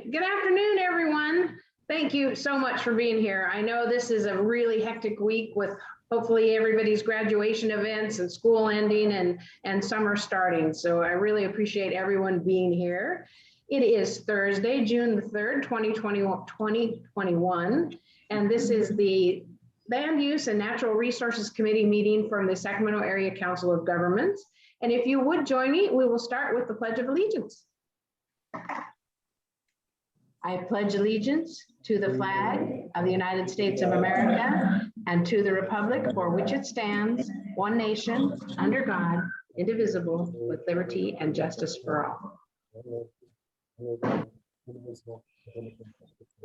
Good afternoon, everyone. Thank you so much for being here. I know this is a really hectic week with hopefully everybody's graduation events and school ending and summer starting. So I really appreciate everyone being here. It is Thursday, June the 3rd, 2021, and this is the Land Use and Natural Resources Committee meeting from the Sacramento Area Council of Governments. And if you would join me, we will start with the Pledge of Allegiance. I pledge allegiance to the flag of the United States of America and to the republic for which it stands, one nation, under God, indivisible, with liberty and justice for all.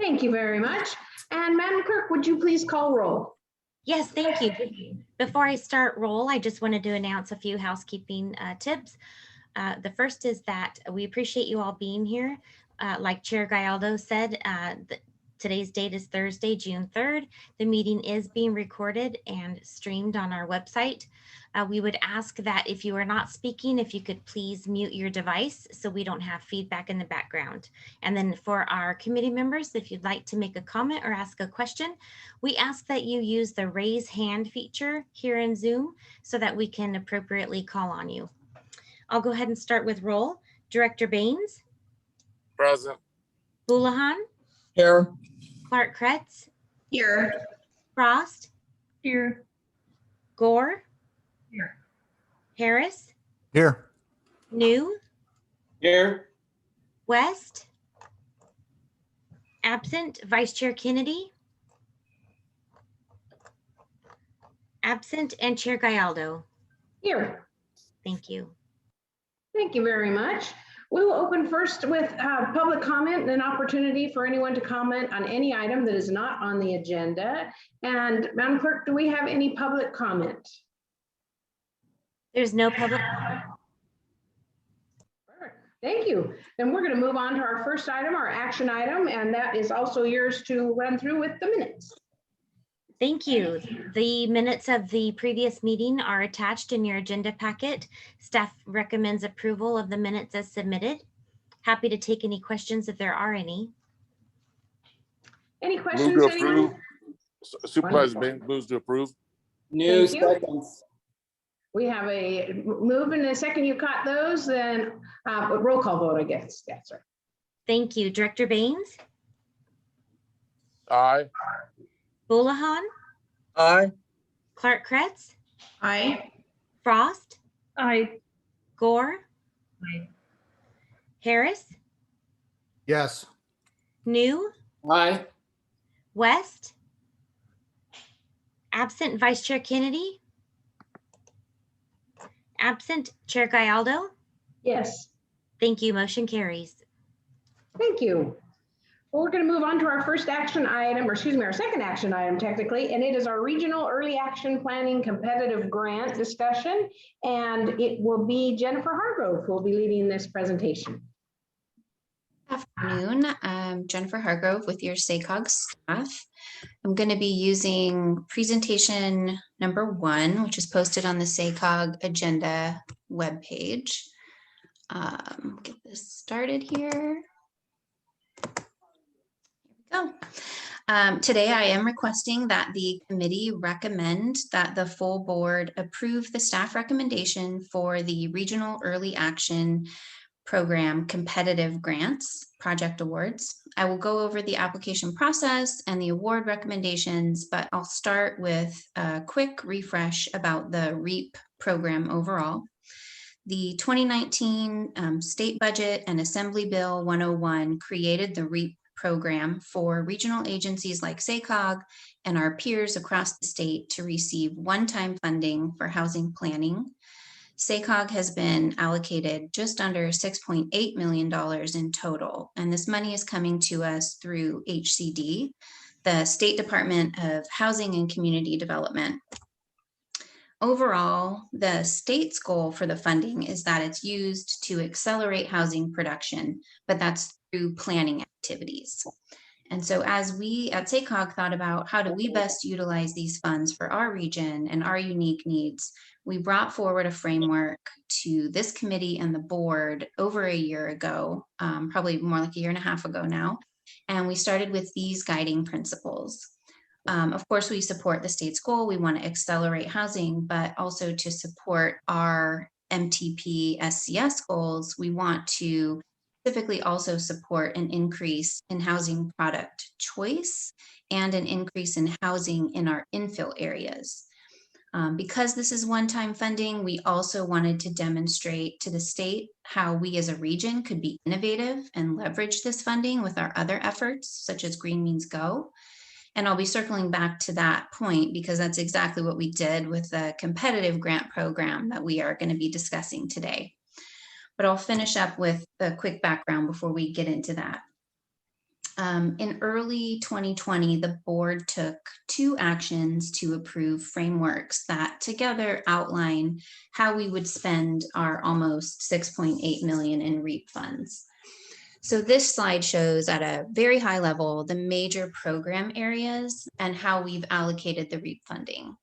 Thank you very much. And Madam Clerk, would you please call roll? Yes, thank you. Before I start roll, I just wanted to announce a few housekeeping tips. The first is that we appreciate you all being here. Like Chair Gallardo said, today's date is Thursday, June 3rd. The meeting is being recorded and streamed on our website. We would ask that if you are not speaking, if you could please mute your device so we don't have feedback in the background. And then for our committee members, if you'd like to make a comment or ask a question, we ask that you use the raise hand feature here in Zoom so that we can appropriately call on you. I'll go ahead and start with roll. Director Baines. Present. Houlihan. Here. Clark Kretz. Here. Frost. Here. Gore. Here. Harris. Here. New. Here. West. Absent. Vice Chair Kennedy. Absent. And Chair Gallardo. Here. Thank you. Thank you very much. We will open first with public comment and an opportunity for anyone to comment on any item that is not on the agenda. And Madam Clerk, do we have any public comment? There's no public. Perfect. Thank you. Then we're going to move on to our first item, our action item, and that is also yours to run through with the minutes. Thank you. The minutes of the previous meeting are attached in your agenda packet. Staff recommends approval of the minutes as submitted. Happy to take any questions if there are any. Any questions? Move to Anyone? approve. Supervisor Baines moves to approve. New Thank you. seconds. We have a move and a second. You caught those, then roll call vote, I guess. Yes, sir. Thank you. Director Baines. Aye. Houlihan. Aye. Clark Kretz. Aye. Frost. Aye. Gore. Aye. Harris. Yes. New. Aye. West. Absent Vice Chair Kennedy. Absent Chair Gallardo. Yes. Thank you. Motion carries. Thank you. Well, we're going to move on to our first action item, or excuse me, our second action item technically, and it is our Regional Early Action Planning Competitive Grant discussion. And it will be Jennifer Hargrove who will be leading this presentation. Afternoon, I'm Jennifer Hargrove with your SACOG staff. I'm going to be using presentation number 1, which is posted on the SACOG agenda webpage. Get this started here. Go. Today, I am requesting that the committee recommend that the full board approve the staff recommendation for the Regional Early Action Program Competitive Grants Project Awards. I will go over the application process and the award recommendations, but I'll start with a quick refresh about the REAP program overall. The 2019 State Budget and Assembly Bill 101 created the REAP program for regional agencies like SACOG and our peers across the state to receive one-time funding for housing planning. SACOG has been allocated just under $6.8 million in total, and this money is coming to us through HCD, the State Department of Housing and Community Development. Overall, the state's goal for the funding is that it's used to accelerate housing production, but that's through planning activities. And so as we at SACOG thought about how do we best utilize these funds for our region and our unique needs, we brought forward a framework to this committee and the board over a year ago, probably more like a year and a half ago now. And we started with these guiding principles. Of course, we support the state's goal. We want to accelerate housing, but also to support our MTP SCS goals, we want to specifically also support an increase in housing product choice and an increase in housing in our infill areas. Because this is one-time funding, we also wanted to demonstrate to the state how we as a region could be innovative and leverage this funding with our other efforts, such as Green Means Go. And I'll be circling back to that point because that's exactly what we did with the competitive grant program that we are going to be discussing today. But I'll finish up with a quick background before we get into that. In early 2020, the board took 2 actions to approve frameworks that together outline how we would spend our almost $6.8 million in REAP funds. So this slide shows at a very high level the major program areas and how we've allocated the REAP funding.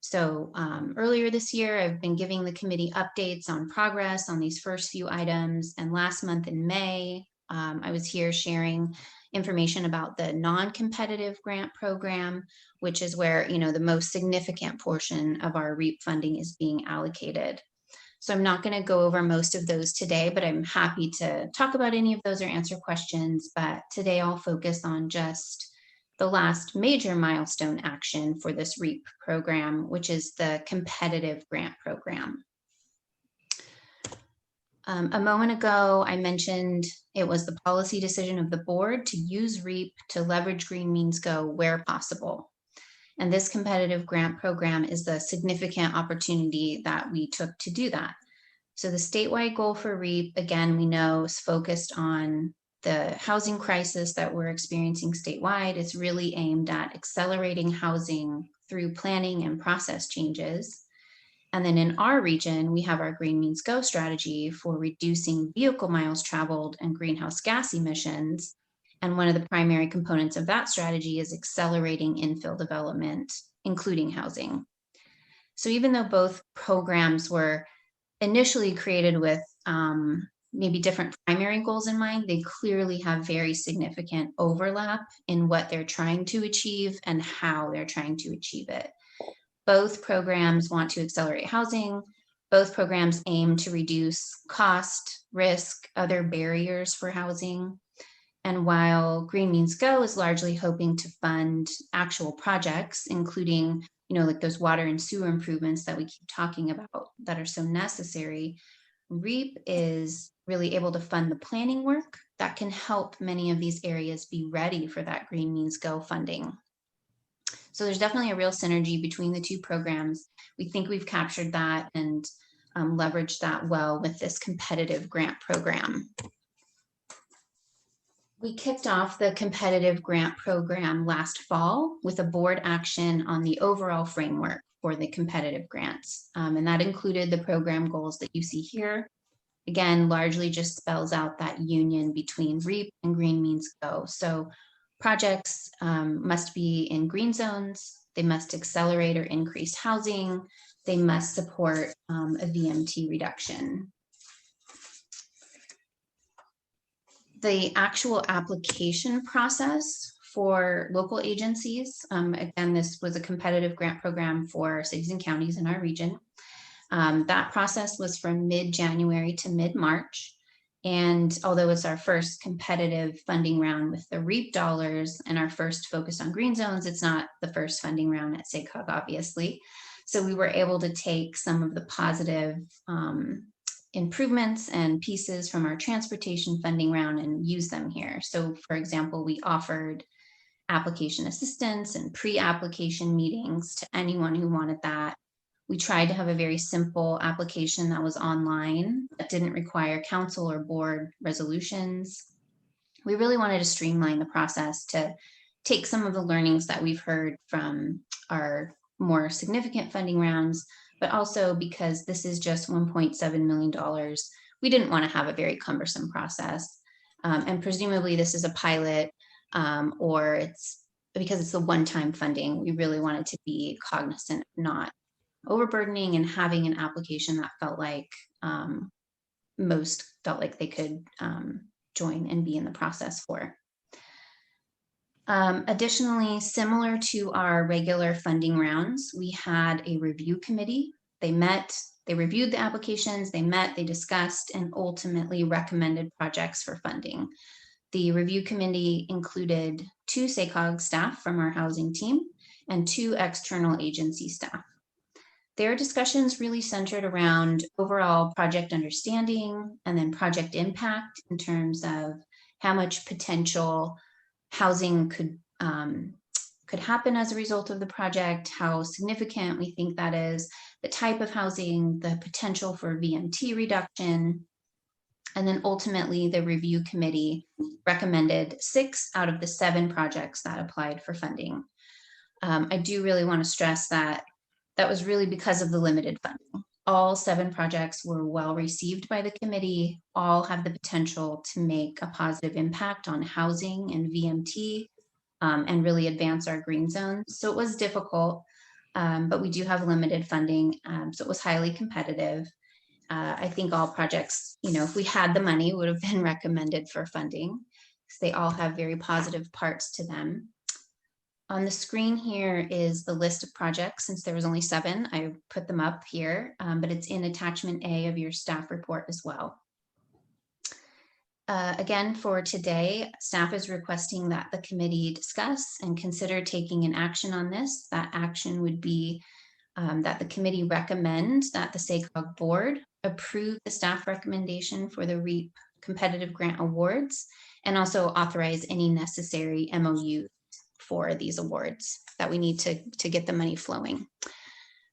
So earlier this year, I've been giving the committee updates on progress on these first few items. And last month in May, I was here sharing information about the non-competitive grant program, which is where, the most significant portion of our REAP funding is being allocated. So I'm not going to go over most of those today, but I'm happy to talk about any of those or answer questions. But today I'll focus on just the last major milestone action for this REAP program, which is the competitive grant program. A moment ago, I mentioned it was the policy decision of the board to use REAP to leverage Green Means Go where possible. And this competitive grant program is the significant opportunity that we took to do that. So the statewide goal for REAP, again, we know is focused on the housing crisis that we're experiencing statewide. It's really aimed at accelerating housing through planning and process changes. And then in our region, we have our Green Means Go strategy for reducing vehicle miles traveled and greenhouse gas emissions. And one of the primary components of that strategy is accelerating infill development, including housing. So even though both programs were initially created with maybe different primary goals in mind, they clearly have very significant overlap in what they're trying to achieve and how they're trying to achieve it. Both programs want to accelerate housing. Both programs aim to reduce cost, risk, other barriers for housing. And while Green Means Go is largely hoping to fund actual projects, including, like those water and sewer improvements that we keep talking about that are so necessary, REAP is really able to fund the planning work that can help many of these areas be ready for that Green Means Go funding. So there's definitely a real synergy between the two programs. We think we've captured that and leveraged that well with this competitive grant program. We kicked off the competitive grant program last fall with a board action on the overall framework for the competitive grants. And that included the program goals that you see here. Again, largely just spells out that union between REAP and Green Means Go. So projects must be in green zones. They must accelerate or increase housing. They must support a VMT reduction. The actual application process for local agencies, again, this was a competitive grant program for cities and counties in our region. That process was from mid-January to mid-March. And although it's our first competitive funding round with the REAP dollars and our first focus on green zones, it's not the first funding round at SACOG, obviously. So we were able to take some of the positive improvements and pieces from our transportation funding round and use them here. So for example, we offered application assistance and pre-application meetings to anyone who wanted that. We tried to have a very simple application that was online, that didn't require council or board resolutions. We really wanted to streamline the process to take some of the learnings that we've heard from our more significant funding rounds, but also because this is just $1.7 million, we didn't want to have a very cumbersome process. And presumably this is a pilot. or it's because it's a one-time funding. We really wanted to be cognizant of not overburdening and having an application that felt like most felt like they could join and be in the process for. Additionally, similar to our regular funding rounds, we had a review committee. They met, they reviewed the applications, they met, they discussed, and ultimately recommended projects for funding. The review committee included 2 SACOG staff from our housing team and 2 external agency staff. Their discussions really centered around overall project understanding and then project impact in terms of how much potential housing could happen as a result of the project, how significant we think that is, the type of housing, the potential for VMT reduction. And then ultimately the review committee recommended 6 out of the 7 projects that applied for funding. I do really want to stress that that was really because of the limited funding. All 7 projects were well received by the committee, all have the potential to make a positive impact on housing and VMT and really advance our green zones. So it was difficult, but we do have limited funding. So it was highly competitive. I think all projects, you know, if we had the money, would have been recommended for funding because they all have very positive parts to them. On the screen here is the list of projects. Since there was only 7, I put them up here, but it's in attachment A of your staff report as well. Again, for today, staff is requesting that the committee discuss and consider taking an action on this. That action would be that the committee recommends that the SACOG board approve the staff recommendation for the REAP competitive grant awards and also authorize any necessary MOU for these awards that we need to get the money flowing.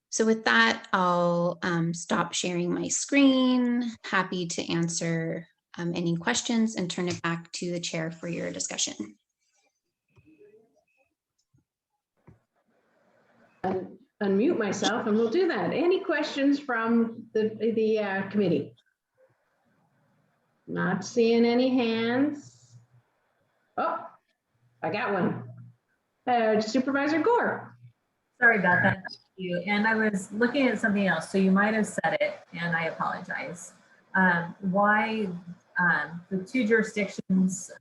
So with that, I'll stop sharing my screen. Happy to answer any questions and turn it back to the chair for your discussion. Unmute myself and we'll do that. Any questions from the committee? Not seeing any hands. Oh, I got one. Supervisor Gore. Sorry about that. Thank you. And I was looking at something else, so you might have said it, and I apologize. Why the 2 jurisdictions,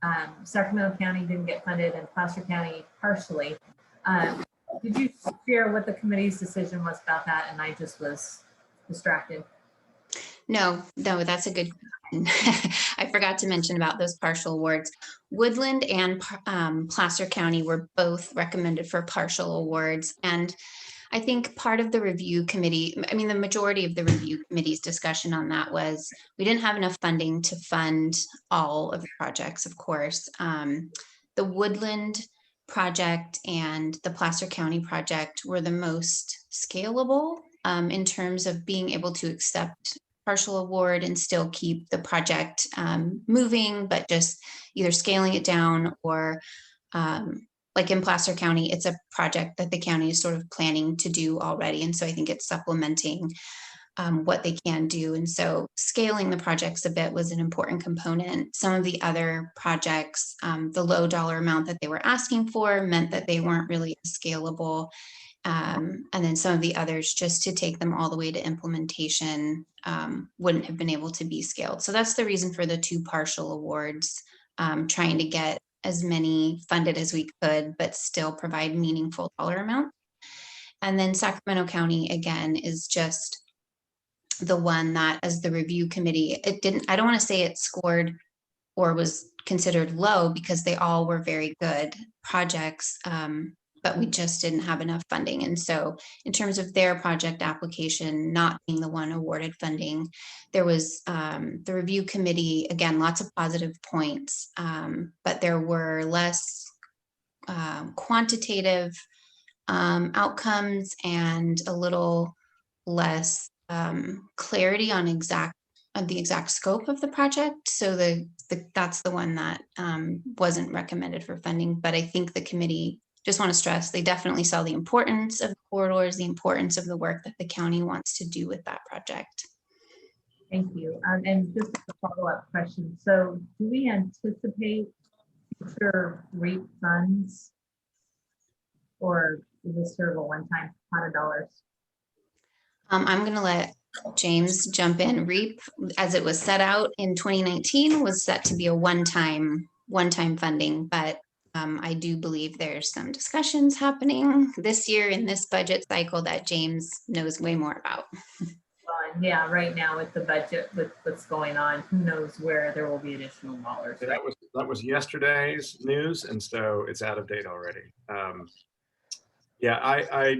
Sacramento County didn't get funded and Placer County partially. Did you share what the committee's decision was about that? And I just was distracted. No, that's a good question. I forgot to mention about those partial awards. Woodland and Placer County were both recommended for partial awards. And I think part of the review committee, I mean, the majority of the review committee's discussion on that was we didn't have enough funding to fund all of the projects, of course. The Woodland project and the Placer County project were the most scalable in terms of being able to accept partial award and still keep the project moving, but just either scaling it down or like in Placer County, it's a project that the county is sort of planning to do already. And so I think it's supplementing what they can do. And so scaling the projects a bit was an important component. Some of the other projects, the low dollar amount that they were asking for meant that they weren't really scalable. And then some of the others, just to take them all the way to implementation, wouldn't have been able to be scaled. So that's the reason for the 2 partial awards, trying to get as many funded as we could, but still provide meaningful dollar amount. And then Sacramento County, again, is just the one that as the review committee, I don't want to say it scored or was considered low because they all were very good projects, but we just didn't have enough funding. And so in terms of their project application not being the one awarded funding, there was the review committee, again, lots of positive points, but there were less quantitative outcomes and a little less clarity on the exact scope of the project. So that's the one that wasn't recommended for funding. But I think the committee, just want to stress, they definitely saw the importance of the corridors, the importance of the work that the county wants to do with that project. Thank you. And just a follow-up question. So do we anticipate future REAP funds? Or is this sort of a one-time pot of dollars? I'm going to let James jump in. REAP, as it was set out in 2019, was set to be a one-time funding, but I do believe there's some discussions happening this year in this budget cycle that James knows way more about. And yeah, right now with the budget, with what's going on, who knows where there will be additional dollars. Yeah, Right? that was yesterday's news, and so it's out of date already. Yeah, I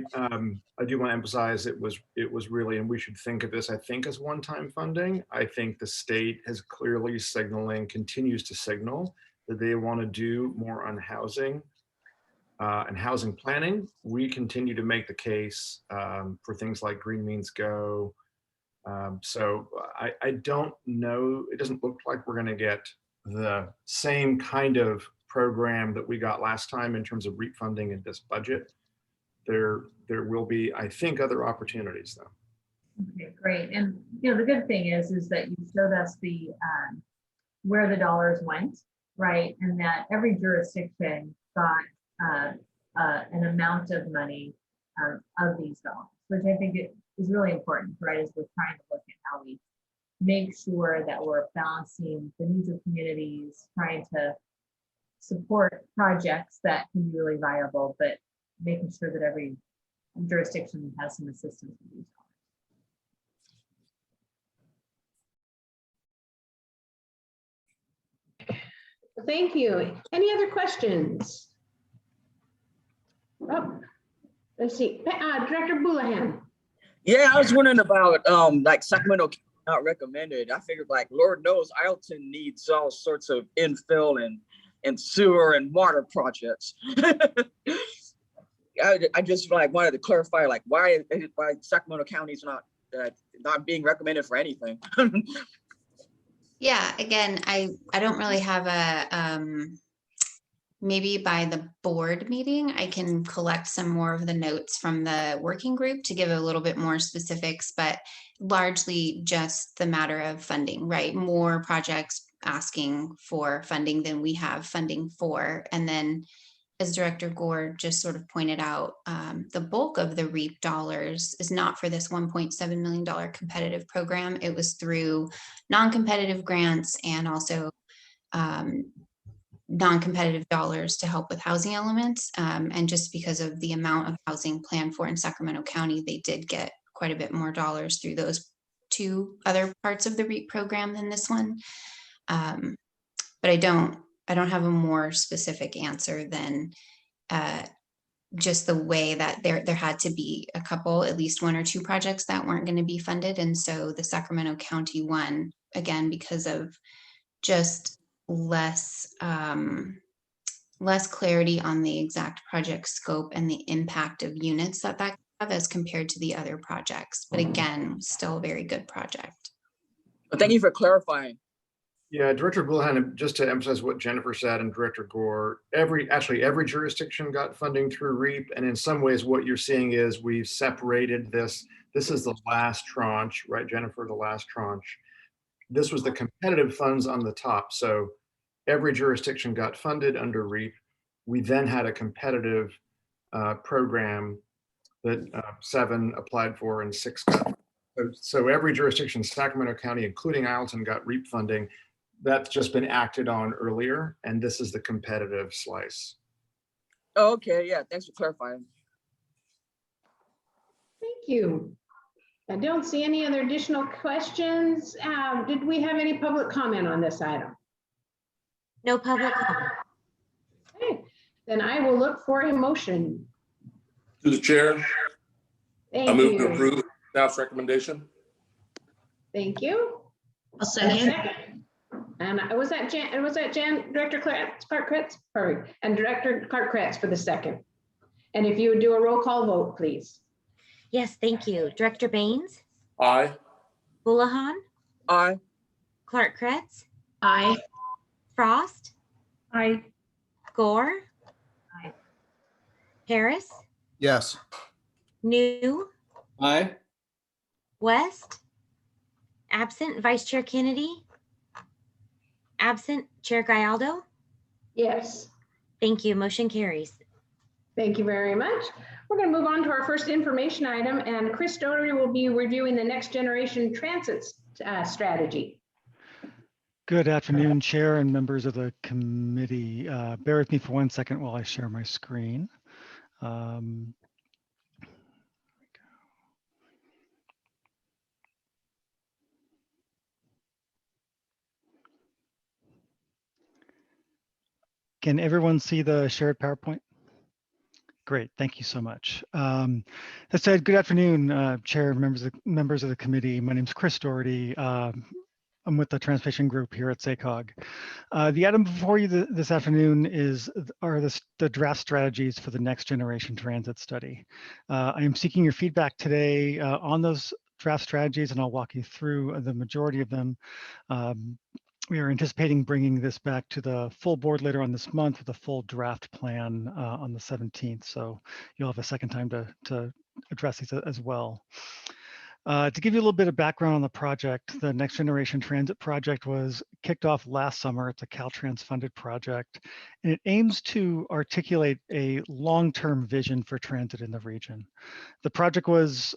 do want to emphasize it was really, and we should think of this, I think, as one-time funding. I think the state has clearly continues to signal that they want to do more on housing and housing planning. We continue to make the case for things like Green Means Go. So I don't know, it doesn't look like we're going to get the same kind of program that we got last time in terms of REAP funding in this budget. There will be, I think, other opportunities though. Okay, great. And the good thing is that you showed us the where the dollars went, right? And that every jurisdiction got an amount of money of these dollars, which I think is really important, right? As we're trying to look at how we make sure that we're balancing the needs of communities, trying to support projects that can be really viable, but making sure that every jurisdiction has some assistance with these dollars. Thank you. Any other questions? Oh, let's see. Director Boulahan. Yeah, I was wondering about like Sacramento County not recommended. I figured like Lord knows Ileton needs all sorts of infill and sewer and water projects. I just like wanted to clarify like why Sacramento County is not being recommended for anything. Yeah, again, I don't really have a maybe by the board meeting, I can collect some more of the notes from the working group to give a little bit more specifics, but largely just the matter of funding, right? More projects asking for funding than we have funding for. And then as Director Gore just sort of pointed out, the bulk of the REAP dollars is not for this $1.7 million competitive program. It was through non-competitive grants and also non-competitive dollars to help with housing elements. And just because of the amount of housing planned for in Sacramento County, they did get quite a bit more dollars through those two other parts of the REAP program than this one. But I don't have a more specific answer than just the way that there had to be a couple, at least one or two projects that weren't going to be funded. And so the Sacramento County one, again, because of just less clarity on the exact project scope and the impact of units that have as compared to the other projects. But again, still a very good project. But thank you for clarifying. Yeah, Director Boulahan, just to emphasize what Jennifer said and Director Gore, every jurisdiction got funding through REAP. And in some ways, what you're seeing is we've separated this. This is the last tranche, right, Jennifer, the last tranche. This was the competitive funds on the top. So every jurisdiction got funded under REAP. We then had a competitive program that 7 applied for and 6 got. So every jurisdiction, Sacramento County, including Ileton, got REAP funding. That's just been acted on earlier, and this is the competitive slice. Oh, okay, yeah, thanks for clarifying. Thank you. I don't see any other additional questions. Did we have any public comment on this item? No public comment. Okay, then I will look for a motion. To the chair, Thank I move to you. approve staff's recommendation. Thank you. I'll second. And was that Director Clark Kretz? Perfect. And Director Clark Kretz for the second. And if you would do a roll call vote, please. Yes, thank you. Director Baines, Aye. Boulahan, Aye. Clark Kretz, Aye. Frost, Aye. Gore, Aye. Harris, Yes. New, Aye. West, absent Vice Chair Kennedy, absent Chair Gallardo, Yes. Thank you. Motion carries. Thank you very much. We're going to move on to our first information item, and Chris Doherty will be reviewing the next generation transit strategy. Good afternoon, Chair and members of the committee. Bear with me for 1 second while I share my screen. Can everyone see the shared PowerPoint? Great, thank you so much. That said, good afternoon, Chair, members of the committee. My name is Chris Doherty. I'm with the Transportation Group here at SACOG. The item before you this afternoon are the draft strategies for the next generation transit study. I am seeking your feedback today on those draft strategies, and I'll walk you through the majority of them. We are anticipating bringing this back to the full board later on this month with a full draft plan on the 17th. So you'll have a second time to address these as well. To give you a little bit of background on the project, the Next Generation Transit Project was kicked off last summer. It's a Caltrans funded project, and it aims to articulate a long-term vision for transit in the region. The project was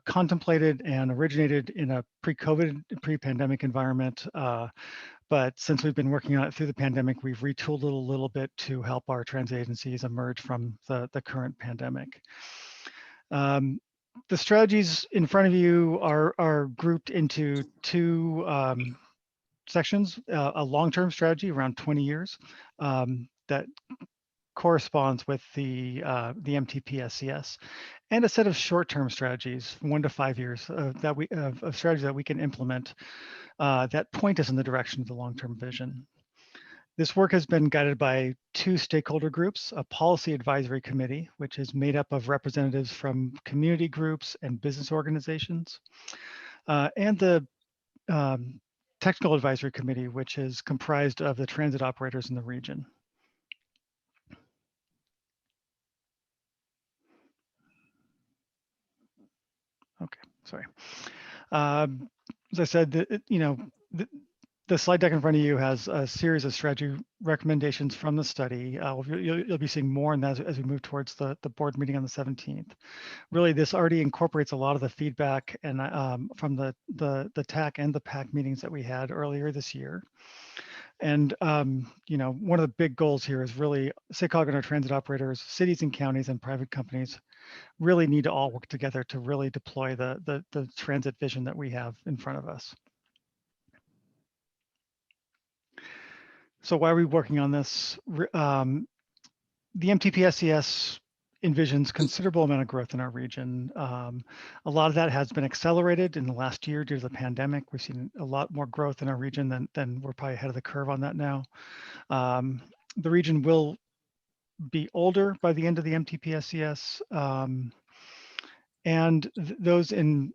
contemplated and originated in a pre-COVID, pre-pandemic environment, but since we've been working on it through the pandemic, we've retooled it a little bit to help our transit agencies emerge from the current pandemic. The strategies in front of you are grouped into two sections, a long-term strategy around 20 years that corresponds with the MTP SCS, and a set of short-term strategies, 1 to 5 years of strategies that we can implement that point us in the direction of the long-term vision. This work has been guided by 2 stakeholder groups, a policy advisory committee, which is made up of representatives from community groups and business organizations, and the technical advisory committee, which is comprised of the transit operators in the region. Okay, sorry. As I said, the slide deck in front of you has a series of strategy recommendations from the study. You'll be seeing more on that as we move towards the board meeting on the 17th. Really, this already incorporates a lot of the feedback and from the TAC and the PAC meetings that we had earlier this year. And one of the big goals here is really SACOG and our transit operators, cities and counties and private companies really need to all work together to really deploy the transit vision that we have in front of us. So why are we working on this? The MTP SCS envisions considerable amount of growth in our region. A lot of that has been accelerated in the last year due to the pandemic. We've seen a lot more growth in our region than we're probably ahead of the curve on that now. The region will be older by the end of the MTP SCS, and those in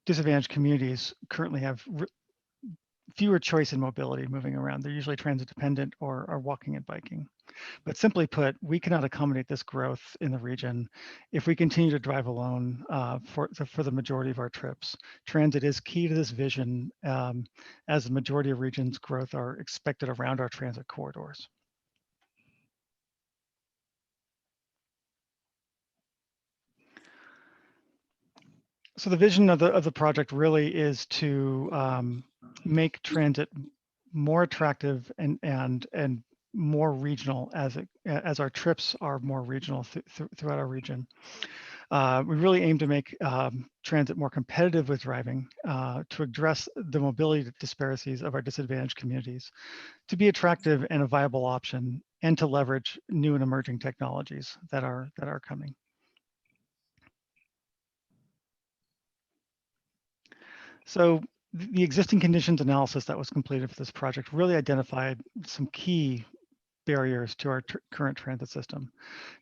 disadvantaged communities currently have fewer choice in mobility moving around. They're usually transit dependent or are walking and biking. But simply put, we cannot accommodate this growth in the region if we continue to drive alone for the majority of our trips. Transit is key to this vision as the majority of regions' growth are expected around our transit corridors. So the vision of the project really is to make transit more attractive and more regional as our trips are more regional throughout our region. We really aim to make transit more competitive with driving to address the mobility disparities of our disadvantaged communities, to be attractive and a viable option, and to leverage new and emerging technologies that are coming. So the existing conditions analysis that was completed for this project really identified some key barriers to our current transit system.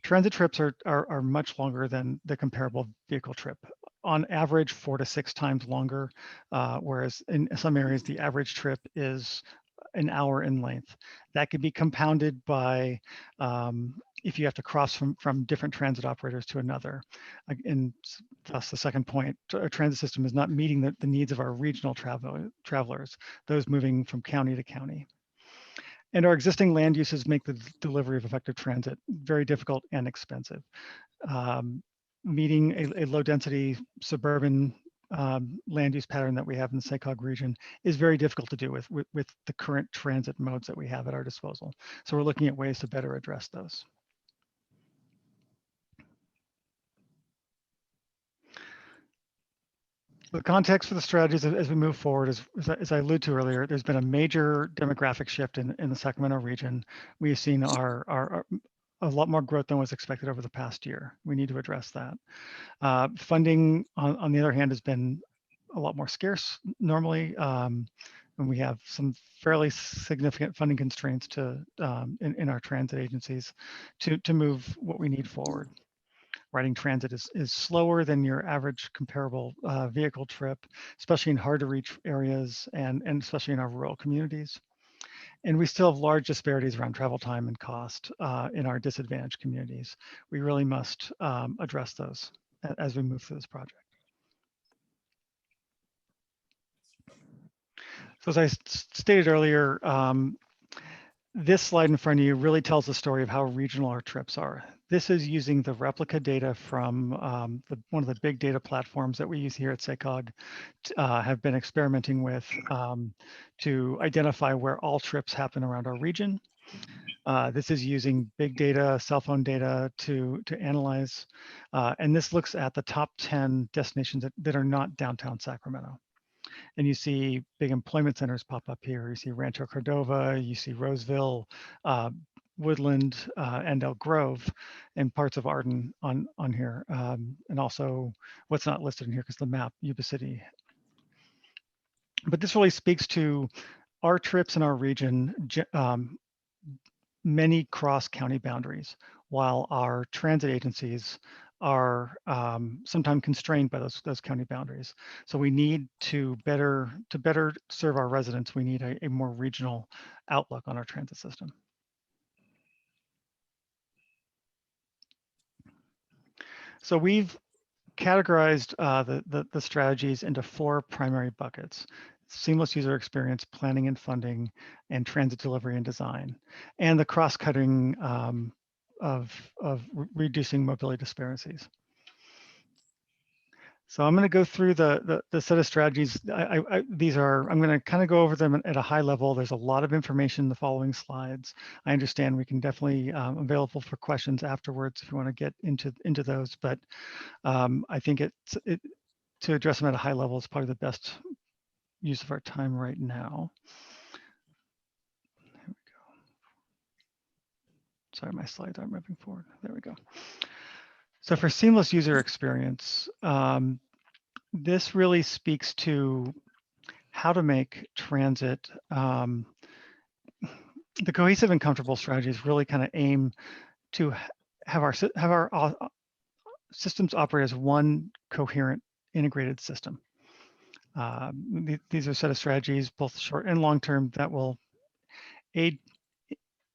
Transit trips are much longer than the comparable vehicle trip. On average, 4 to 6 times longer, whereas in some areas, the average trip is an hour in length. That could be compounded by if you have to cross from different transit operators to another. And thus the second point, our transit system is not meeting the needs of our regional travelers, those moving from county to county. And our existing land uses make the delivery of effective transit very difficult and expensive. Meeting a low density suburban land use pattern that we have in the SACOG region is very difficult to do with the current transit modes that we have at our disposal. So we're looking at ways to better address those. The context for the strategies as we move forward is, as I alluded to earlier, there's been a major demographic shift in the Sacramento region. We've seen a lot more growth than was expected over the past year. We need to address that. Funding, on the other hand, has been a lot more scarce normally, and we have some fairly significant funding constraints in our transit agencies to move what we need forward. Riding transit is slower than your average comparable vehicle trip, especially in hard to reach areas and especially in our rural communities. And we still have large disparities around travel time and cost in our disadvantaged communities. We really must address those as we move through this project. So as I stated earlier, this slide in front of you really tells the story of how regional our trips are. This is using the replica data from one of the big data platforms that we use here at SACOG, have been experimenting with to identify where all trips happen around our region. This is using big data, cell phone data to analyze, and this looks at the top 10 destinations that are not downtown Sacramento. And you see big employment centers pop up here. You see Rancho Cordova, you see Roseville, Woodland, and Elk Grove, and parts of Arden on here. And also what's not listed in here because the map, Yuba City. But this really speaks to our trips in our region, many cross county boundaries, while our transit agencies are sometimes constrained by those county boundaries. So we need to better serve our residents, we need a more regional outlook on our transit system. So we've categorized the strategies into 4 primary buckets: seamless user experience, planning and funding, and transit delivery and design, and the cross-cutting of reducing mobility disparities. So I'm going to go through the set of strategies. I'm going to kind of go over them at a high level. There's a lot of information in the following slides. I understand we can definitely available for questions afterwards if you want to get into those, but I think to address them at a high level is probably the best use of our time right now. There we go. Sorry, my slides aren't moving forward. There we go. So for seamless user experience, this really speaks to how to make transit, the cohesive and comfortable strategies really kind of aim to have our systems operate as one coherent integrated system. These are a set of strategies, both short and long term, that will aid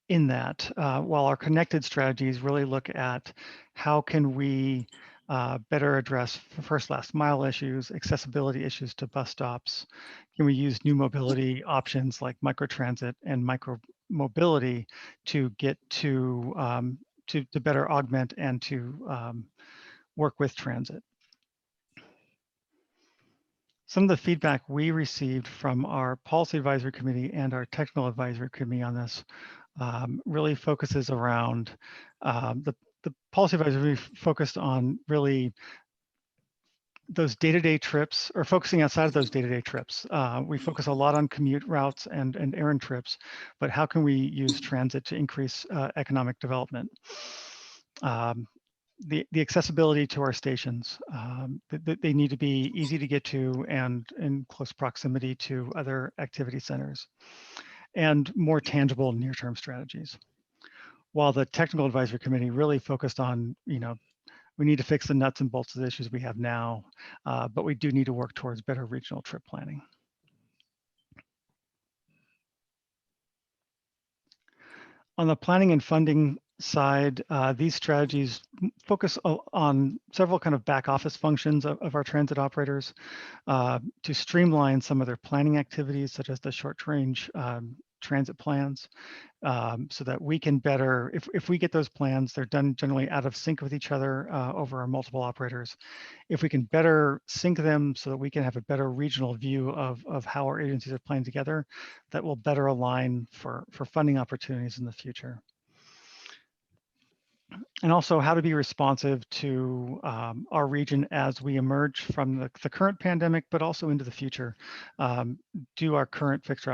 in that, while our connected strategies really look at how can we better address first last mile issues, accessibility issues to bus stops. Can we use new mobility options like microtransit and micromobility to get to better augment and to work with transit? Some of the feedback we received from our policy advisory committee and our technical advisory committee on this really focuses around the policy advisory focused on really those day-to-day trips, or focusing outside of those day-to-day trips. We focus a lot on commute routes and errand trips, but how can we use transit to increase economic development? The accessibility to our stations, they need to be easy to get to and in close proximity to other activity centers, and more tangible near-term strategies. While the technical advisory committee really focused on, we need to fix the nuts and bolts of the issues we have now, but we do need to work towards better regional trip planning. On the planning and funding side, these strategies focus on several kind of back office functions of our transit operators to streamline some of their planning activities, such as the short range transit plans, so that we can better, if we get those plans, they're done generally out of sync with each other over our multiple operators. If we can better sync them so that we can have a better regional view of how our agencies are playing together, that will better align for funding opportunities in the future. And also how to be responsive to our region as we emerge from the current pandemic, but also into the future. Do our current fixed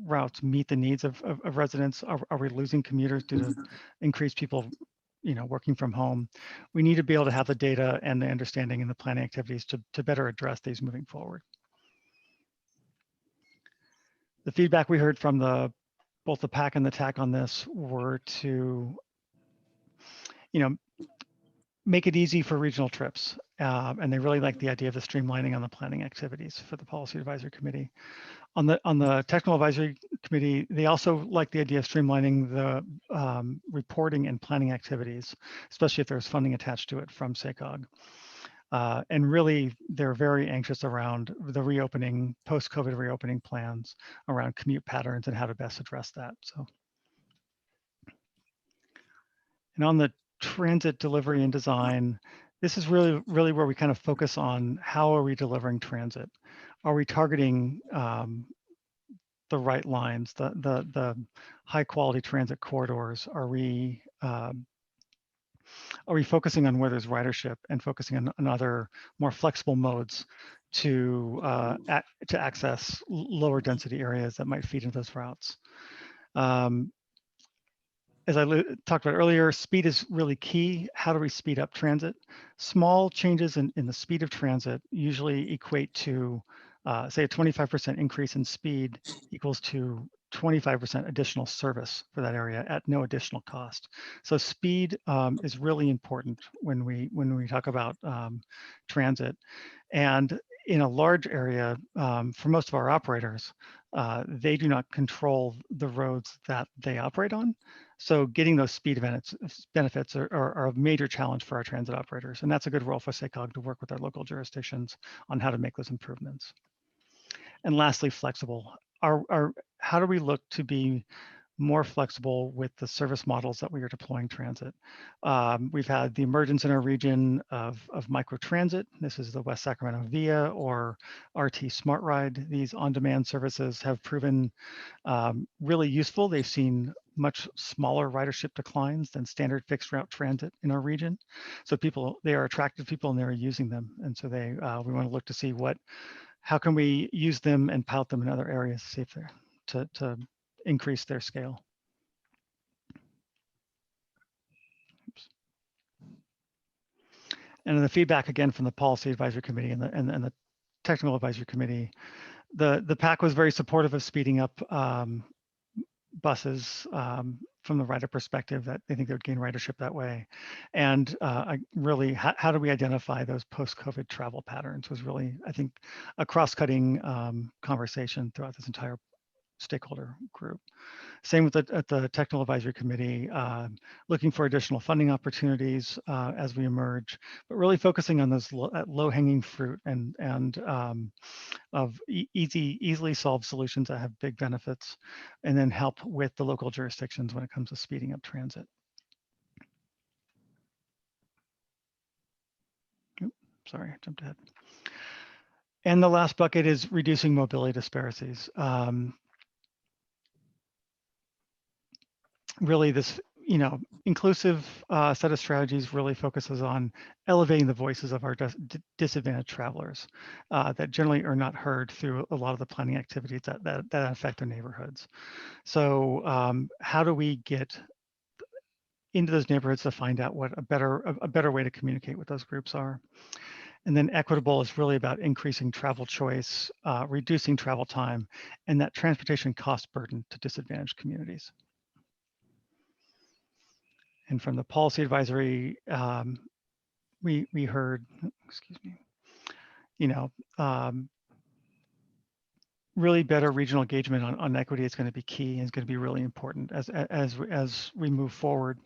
routes meet the needs of residents? Are we losing commuters due to increased people, working from home? We need to be able to have the data and the understanding and the planning activities to better address these moving forward. The feedback we heard from both the PAC and the TAC on this were to, make it easy for regional trips. And they really like the idea of the streamlining on the planning activities for the Policy Advisory Committee. On the Technical Advisory Committee, they also like the idea of streamlining the reporting and planning activities, especially if there's funding attached to it from SACOG. And really, they're very anxious around the reopening, post-COVID reopening plans around commute patterns and how to best address that. So, and on the transit delivery and design, this is really where we kind of focus on how are we delivering transit? Are we targeting the right lines, the high quality transit corridors? Are we focusing on where there's ridership and focusing on other more flexible modes to access lower density areas that might feed into those routes? As I talked about earlier, speed is really key. How do we speed up transit? Small changes in the speed of transit usually equate to, say, a 25% increase in speed equals to 25% additional service for that area at no additional cost. So speed is really important when we talk about transit. And in a large area, for most of our operators, they do not control the roads that they operate on. So getting those speed benefits are a major challenge for our transit operators. And that's a good role for SACOG to work with our local jurisdictions on how to make those improvements. And lastly, flexible. How do we look to be more flexible with the service models that we are deploying transit? We've had the emergence in our region of microtransit. This is the West Sacramento Via or RT Smart Ride. These on-demand services have proven really useful. They've seen much smaller ridership declines than standard fixed route transit in our region. So they are attractive people and they're using them. And so we want to look to see how can we use them and pilot them in other areas to see if to increase their scale. Oops. And the feedback again from the Policy Advisory Committee and the Technical Advisory Committee, the PAC was very supportive of speeding up buses from the rider perspective, that they think they would gain ridership that way. And really, how do we identify those post-COVID travel patterns was really, I think, a cross-cutting conversation throughout this entire stakeholder group. Same with at the Technical Advisory Committee, looking for additional funding opportunities as we emerge, but really focusing on those low-hanging fruit and of easily solved solutions that have big benefits, and then help with the local jurisdictions when it comes to speeding up transit. Oops, sorry, I jumped ahead. And the last bucket is reducing mobility disparities. Really, this inclusive set of strategies really focuses on elevating the voices of our disadvantaged travelers that generally are not heard through a lot of the planning activities that affect their neighborhoods. So how do we get into those neighborhoods to find out what a better way to communicate with those groups are? And then equitable is really about increasing travel choice, reducing travel time, and that transportation cost burden to disadvantaged communities. And from the policy advisory, we heard, excuse me, really better regional engagement on equity is going to be key and is going to be really important as we move forward.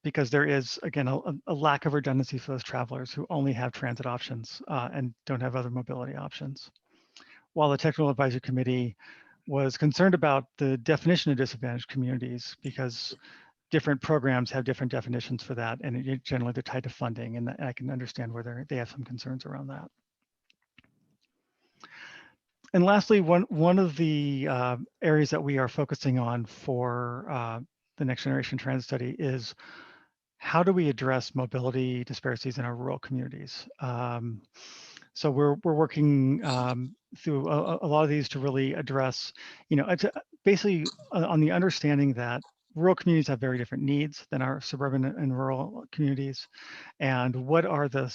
Because there is, again, a lack of redundancy for those travelers who only have transit options and don't have other mobility options. While the Technical Advisory Committee was concerned about the definition of disadvantaged communities because different programs have different definitions for that, and generally they're tied to funding, and I can understand where they have some concerns around that. And lastly, one of the areas that we are focusing on for the Next Generation Transit Study is how do we address mobility disparities in our rural communities? So we're working through a lot of these to really address, basically on the understanding that rural communities have very different needs than our suburban and rural communities. And what are the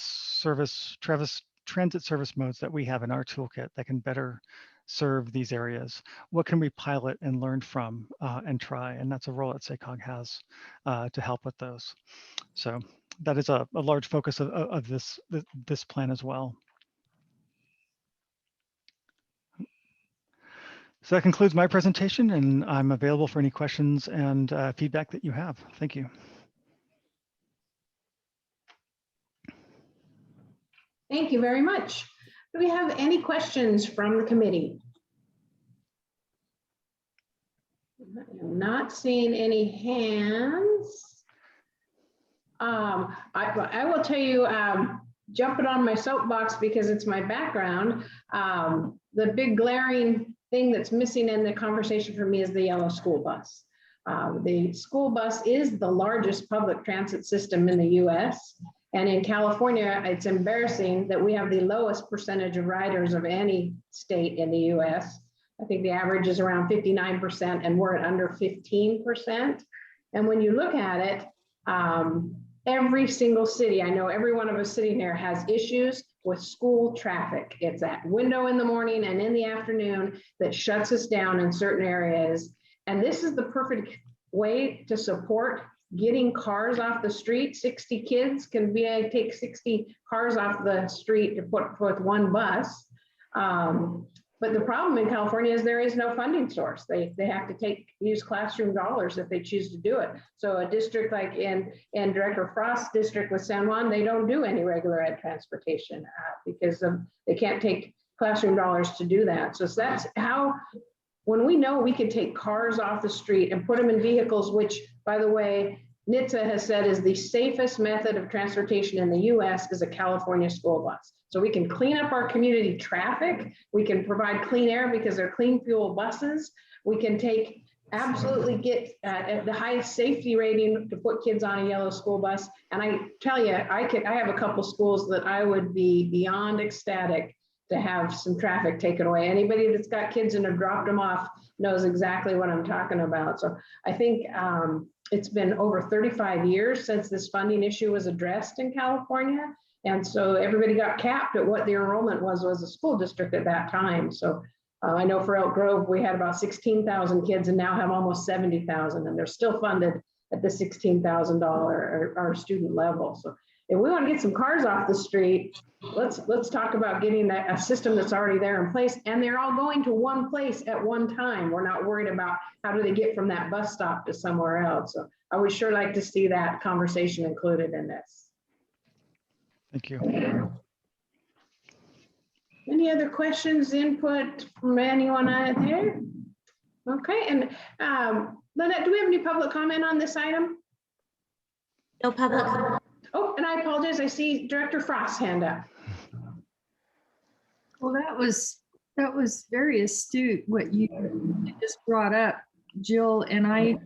transit service modes that we have in our toolkit that can better serve these areas? What can we pilot and learn from and try? And that's a role that SACOG has to help with those. So that is a large focus of this plan as well. So that concludes my presentation, and I'm available for any questions and feedback that you have. Thank you. Thank you very much. Do we have any questions from the committee? I'm not seeing any hands. I will tell you, jumping on my soapbox because it's my background, the big glaring thing that's missing in the conversation for me is the yellow school bus. The school bus is the largest public transit system in the US. And in California, it's embarrassing that we have the lowest percentage of riders of any state in the US. I think the average is around 59%, and we're at under 15%. And when you look at it, every single city, I know every one of us sitting here has issues with school traffic. It's that window in the morning and in the afternoon that shuts us down in certain areas. And this is the perfect way to support getting cars off the street. 60 kids can take 60 cars off the street to put one bus. But the problem in California is there is no funding source. They have to use classroom dollars if they choose to do it. So a district like in Director Frost's district with San Juan, they don't do any regular ed transportation because they can't take classroom dollars to do that. So that's how, when we know we can take cars off the street and put them in vehicles, which, by the way, NHTSA has said is the safest method of transportation in the US is a California school bus. So we can clean up our community traffic. We can provide clean air because they're clean fuel buses. We can absolutely get at the highest safety rating to put kids on a yellow school bus. And I tell you, I have a couple schools that I would be beyond ecstatic to have some traffic taken away. Anybody that's got kids and have dropped them off knows exactly what I'm talking about. So I think it's been over 35 years since this funding issue was addressed in California. And so everybody got capped at what the enrollment was a school district at that time. So I know for Elk Grove, we had about 16,000 kids and now have almost 70,000, and they're still funded at the $16,000 our student level. So if we want to get some cars off the street, let's talk about getting a system that's already there in place, and they're all going to one place at one time. We're not worried about how do they get from that bus stop to somewhere else. So I would sure like to see that conversation included in this. Thank you. Any other questions, input from anyone out there? Okay, and Lynette, do we have any public comment on this item? No public comment. Oh, and I apologize. I see Director Frost's hand up. Well, that was very astute what you just brought up, Jill. And I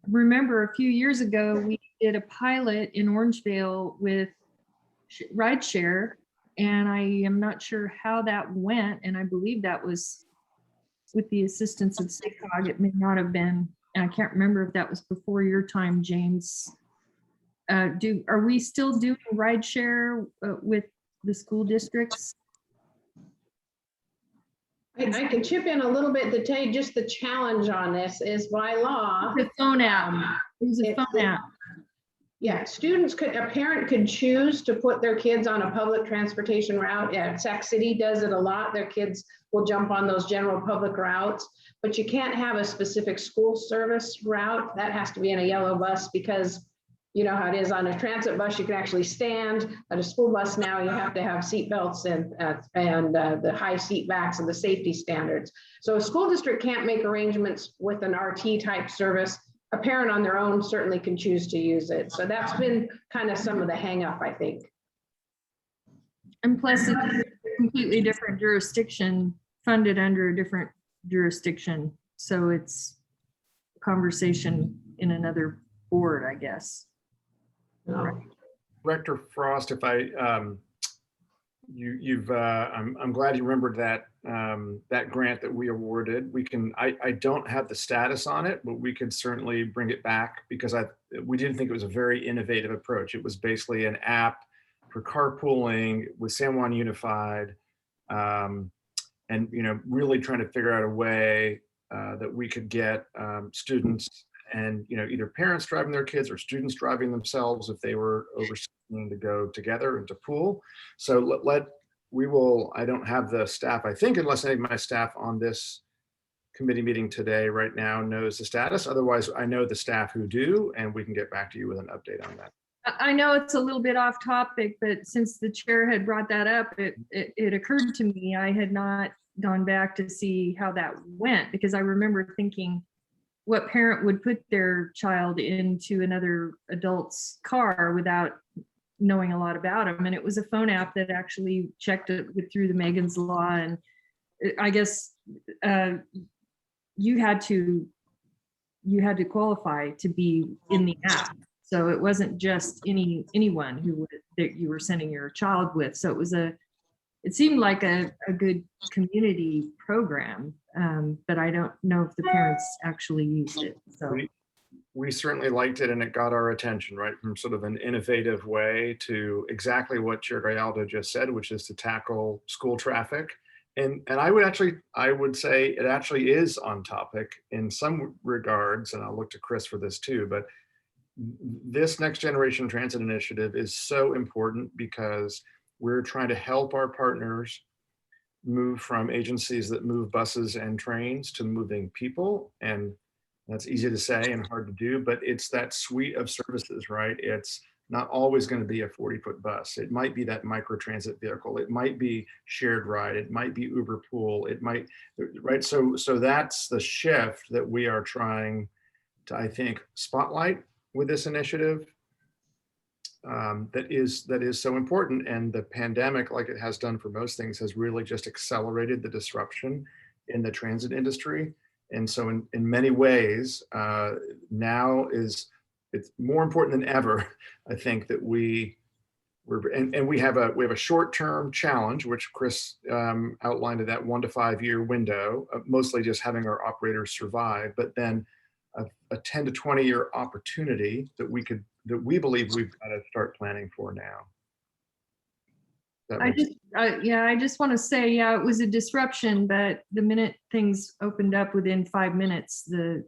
remember a few years ago we did a pilot in Orangevale with rideshare, and I am not sure how that went. And I believe that was with the assistance of SACOG. It may not have been, and I can't remember if that was before your time, James. Are we still doing rideshare with the school districts? I can chip in a little bit to tell you just the challenge on this is by law. The phone app. It was a phone app. Yeah, a parent could choose to put their kids on a public transportation route. Yeah, Sac City does it a lot. Their kids will jump on those general public routes, but you can't have a specific school service route. That has to be in a yellow bus because you know how it is on a transit bus, you can actually stand. At a school bus now, you have to have seat belts and the high seat backs and the safety standards. So a school district can't make arrangements with an RT type service. A parent on their own certainly can choose to use it. So that's been kind of some of the hang up, I think. And plus it's a completely different jurisdiction, funded under a different jurisdiction. So it's a conversation in another board, I guess. Director Frost, if I'm glad you remembered that that grant that we awarded. I don't have the status on it, but we could certainly bring it back because we didn't think it was a very innovative approach. It was basically an app for carpooling with San Juan Unified, and really trying to figure out a way that we could get students and either parents driving their kids or students driving themselves if they were overseeing to go together and to pool. So I don't have the staff, I think, unless any of my staff on this committee meeting today right now knows the status. Otherwise, I know the staff who do, and we can get back to you with an update on that. I know it's a little bit off topic, but since the chair had brought that up, it occurred to me I had not gone back to see how that went, because I remember thinking, what parent would put their child into another adult's car without knowing a lot about them? And it was a phone app that actually checked it through the Megan's Law. And I guess you had to qualify to be in the app. So it wasn't just anyone that you were sending your child with. So it seemed like a good community program, but I don't know if the parents actually used it. So we certainly liked it, and it got our attention, right, from sort of an innovative way to exactly what Chair Gallardo just said, which is to tackle school traffic. And I would say it actually is on topic in some regards, and I'll look to Chris for this too, but this Next Generation Transit Initiative is so important because we're trying to help our partners move from agencies that move buses and trains to moving people. And that's easy to say and hard to do, but it's that suite of services, right? It's not always going to be a 40-foot bus. It might be that microtransit vehicle. It might be shared ride. It might be Uber Pool. It might, right? So that's the shift that we are trying to, I think, spotlight with this initiative. That is so important, and the pandemic, like it has done for most things, has really just accelerated the disruption in the transit industry. And so in many ways, now it's more important than ever, I think, that we have a short-term challenge, which Chris outlined in that 1 to 5 year window, mostly just having our operators survive, but then a 10 to 20 year opportunity that we believe we've got to start planning for now. I just want to say, yeah, it was a disruption, but the minute things opened up within 5 minutes, the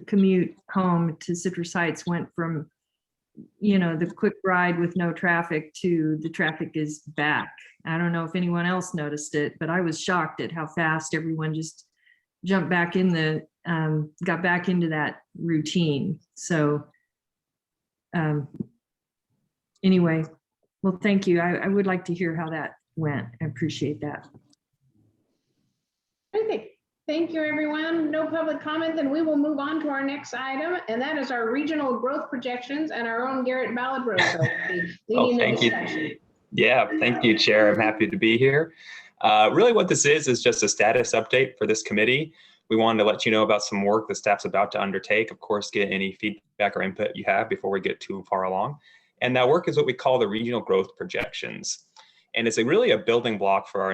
commute home to Citrus Heights went from, the quick ride with no traffic to the traffic is back. I don't know if anyone else noticed it, but I was shocked at how fast everyone just jumped back got back into that routine. So anyway, well, thank you. I would like to hear how that went. I appreciate that. Okay, thank you, everyone. No public comment, then we will move on to our next item, and that is our regional growth projections and our own Garrett Balladrose. Oh, thank you. Yeah, thank you, Chair. I'm happy to be here. Really what this is just a status update for this committee. We wanted to let you know about some work the staff's about to undertake. Of course, get any feedback or input you have before we get too far along. And that work is what we call the regional growth projections. And it's really a building block for our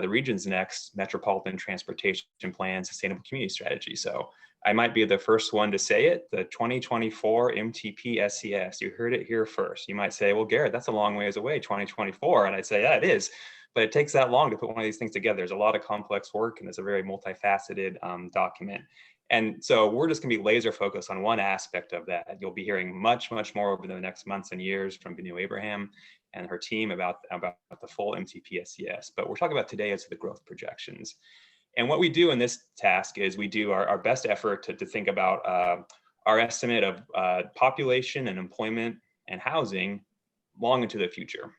the region's next metropolitan transportation plan sustainable community strategy. So I might be the first one to say it, the 2024 MTP SCS. You heard it here first. You might say, well, Garrett, that's a long ways away, 2024. And I'd say, yeah, it is. But it takes that long to put one of these things together. There's a lot of complex work, and it's a very multifaceted document. And so we're just gonna be laser focused on one aspect of that. You'll be hearing much, much more over the next months and years from Benu Abraham and her team about the full MTP SCS. But we're talking about today is the growth projections. And what we do in this task is we do our best effort to think about our estimate of population and employment and housing long into the future.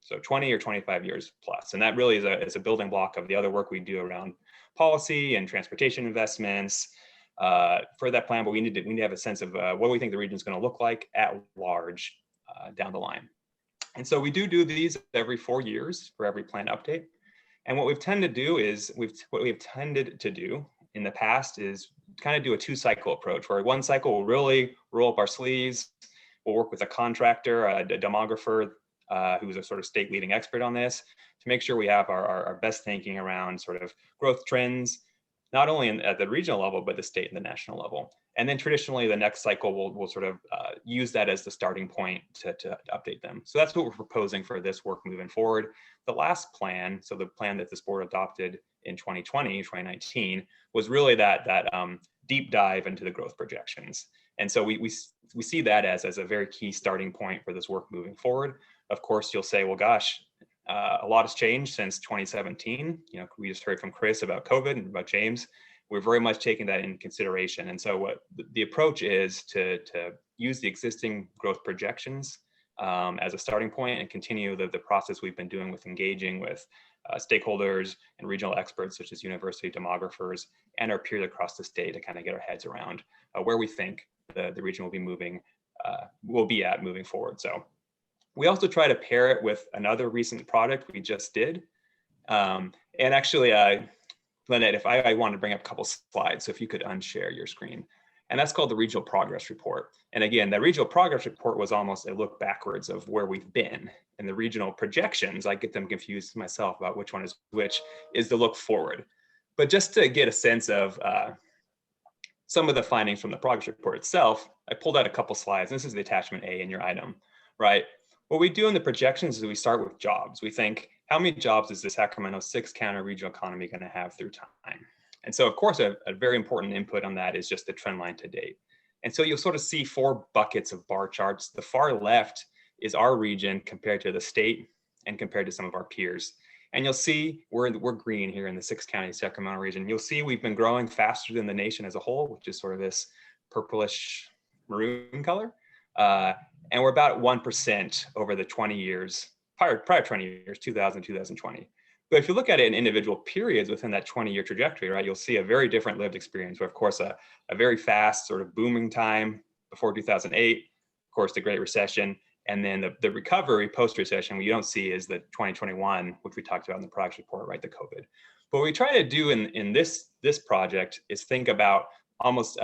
So 20 or 25 years plus. And that really is a building block of the other work we do around policy and transportation investments for that plan. But we need to have a sense of what we think the region is going to look like at large down the line. And so we do these every 4 years for every plan update. And what we've tended to do in the past is kind of do a 2-cycle approach, where one cycle we'll really roll up our sleeves. We'll work with a contractor, a demographer, who's a sort of state leading expert on this, to make sure we have our best thinking around sort of growth trends, not only at the regional level, but the state and the national level. And then traditionally the next cycle we'll sort of use that as the starting point to update them. So that's what we're proposing for this work moving forward. The last plan, so the plan that this board adopted in 2019, was really that deep dive into the growth projections. And so we see that as a very key starting point for this work moving forward. Of course, you'll say, well, gosh, a lot has changed since 2017. You know, we just heard from Chris about COVID and about James. We're very much taking that into consideration. And so what the approach is to use the existing growth projections as a starting point and continue the process we've been doing with engaging with stakeholders and regional experts such as university demographers and our peers across the state to kind of get our heads around where we think the region will be moving forward. So we also try to pair it with another recent product we just did. And actually, Lynette, if I wanted to bring up a couple slides, so if you could unshare your screen. And that's called the Regional Progress Report. And again, the Regional Progress Report was almost a look backwards of where we've been. And the regional projections, I get them confused myself about which one is which, is the look forward. But just to get a sense of some of the findings from the progress report itself, I pulled out a couple slides. This is the attachment A in your item, right? What we do in the projections is we start with jobs. We think, how many jobs is the Sacramento 6-county regional economy going to have through time? And so, of course, a very important input on that is just the trend line to date. And so you'll sort of see 4 buckets of bar charts. The far left is our region compared to the state and compared to some of our peers. And you'll see we're green here in the 6-county Sacramento region. You'll see we've been growing faster than the nation as a whole, which is sort of this purplish maroon color. And we're about 1% over the 20 years, prior 20 years, 2000, 2020. But if you look at it in individual periods within that 20-year trajectory, right, you'll see a very different lived experience. Where, of course, a very fast sort of booming time before 2008, of course, the Great Recession, and then the recovery post-recession, what you don't see is the 2021, which we talked about in the progress report, right, the COVID. But what we try to do in this project is think about almost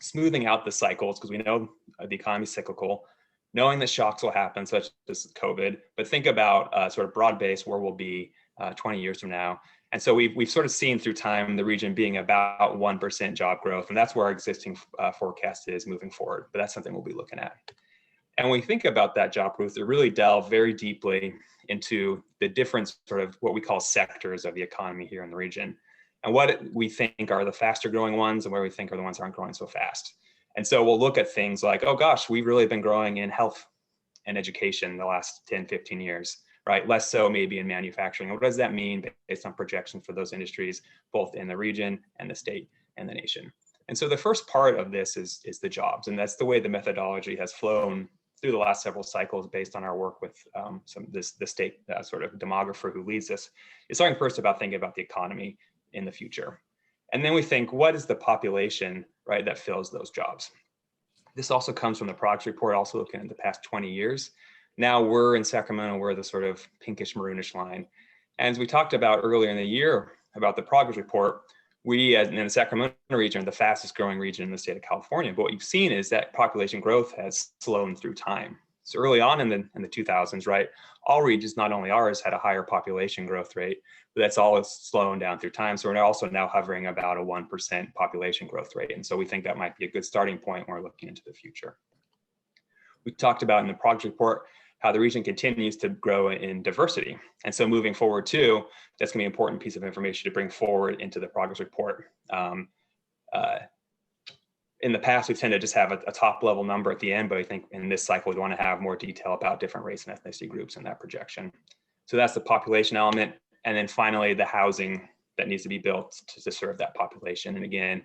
smoothing out the cycles, because we know the economy is cyclical, knowing that shocks will happen, such as COVID, but think about sort of broad-based where we'll be 20 years from now. And so we've sort of seen through time the region being about 1% job growth, and that's where our existing forecast is moving forward. But that's something we'll be looking at. And when we think about that job growth, it really delve very deeply into the different sort of what we call sectors of the economy here in the region, and what we think are the faster growing ones and where we think are the ones that aren't growing so fast. And so we'll look at things like, oh gosh, we've really been growing in health and education the last 10, 15 years, right? Less so maybe in manufacturing. What does that mean based on projections for those industries, both in the region and the state and the nation? And so the first part of this is the jobs. And that's the way the methodology has flown through the last several cycles based on our work with the state sort of demographer who leads this. It's starting first about thinking about the economy in the future. And then we think, what is the population, right, that fills those jobs? This also comes from the progress report, also looking at the past 20 years. Now we're in Sacramento, we're the sort of pinkish maroonish line. And as we talked about earlier in the year about the progress report, we in the Sacramento region are the fastest growing region in the state of California. But what you've seen is that population growth has slowed through time. So early on in the 2000s, right, all regions, not only ours, had a higher population growth rate, but that's all slowing down through time. So we're also now hovering about a 1% population growth rate. And so we think that might be a good starting point when we're looking into the future. We talked about in the progress report how the region continues to grow in diversity. And so moving forward too, that's gonna be an important piece of information to bring forward into the progress report. In the past, we've tended to just have a top level number at the end, but I think in this cycle, we want to have more detail about different race and ethnicity groups in that projection. So that's the population element. And then finally, the housing that needs to be built to serve that population. And again,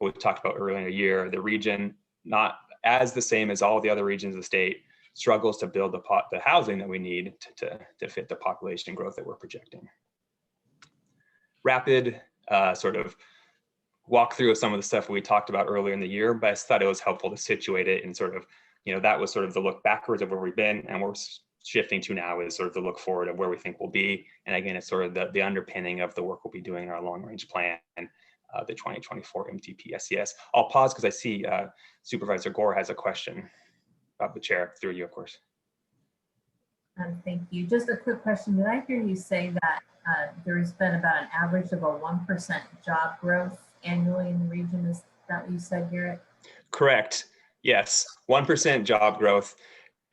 what we talked about earlier in the year, the region, not as the same as all the other regions of the state, struggles to build the housing that we need to fit the population growth that we're projecting. Rapid sort of walk through of some of the stuff we talked about earlier in the year, but I thought it was helpful to situate it and sort of, that was sort of the look backwards of where we've been, and we're shifting to now is sort of the look forward of where we think we'll be. And again, it's sort of the underpinning of the work we'll be doing in our long range plan, the 2024 MTP SES. I'll pause because I see Supervisor Gore has a question about the chair, through you, of course. Thank you. Just a quick question. Did I hear you say that there's been about an average of a 1% job growth annually in the region? Is that what you said, Garrett? Correct. Yes, 1% job growth.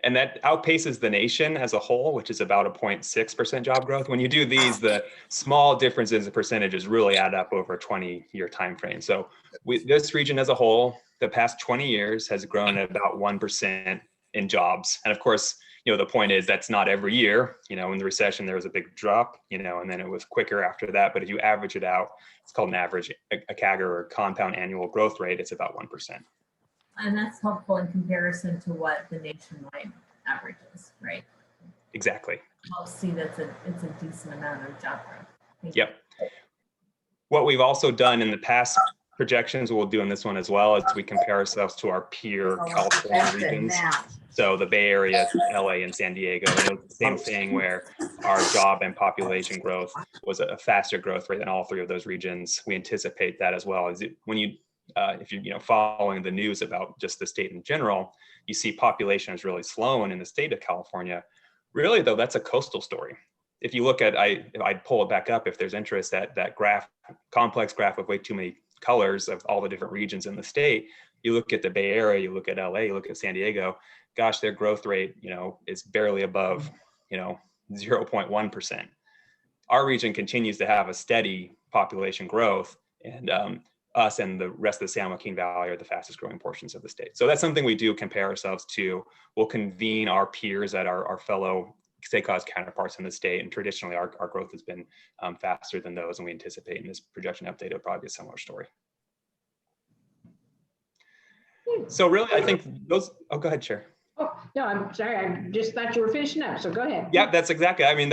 And that outpaces the nation as a whole, which is about a 0.6% job growth. When you do these, the small differences in percentages really add up over a 20-year time frame. So this region as a whole, the past 20 years has grown at about 1% in jobs. And of course, the point is that's not every year. In the recession, there was a big drop, and then it was quicker after that. But if you average it out, it's called an average, a CAGR, or compound annual growth rate. It's about 1%. And that's helpful in comparison to what the nationwide average is, right? Exactly. I'll see it's a decent amount of job growth. Yep. What we've also done in the past projections, we'll do in this one as well, is we compare ourselves to our peer California regions. So the Bay Area, LA, and San Diego, and it was the same thing where our job and population growth was a faster growth rate than all three of those regions. We anticipate that as well. If you're following the news about just the state in general, you see population is really slowing in the state of California. Really, though, that's a coastal story. If you look at, I'd pull it back up if there's interest, that graph, complex graph of way too many colors of all the different regions in the state. You look at the Bay Area, you look at LA, you look at San Diego, gosh, their growth rate, is barely above, 0.1%. Our region continues to have a steady population growth, and us and the rest of the San Joaquin Valley are the fastest growing portions of the state. So that's something we do compare ourselves to. We'll convene our peers at our fellow state cause counterparts in the state, and traditionally our growth has been faster than those, and we anticipate in this projection update it'll probably be a similar story. So really, I think those, oh, go ahead, Chair. Oh, no, I'm sorry. I just thought you were finishing up. So go ahead. Yeah, that's exactly. I mean,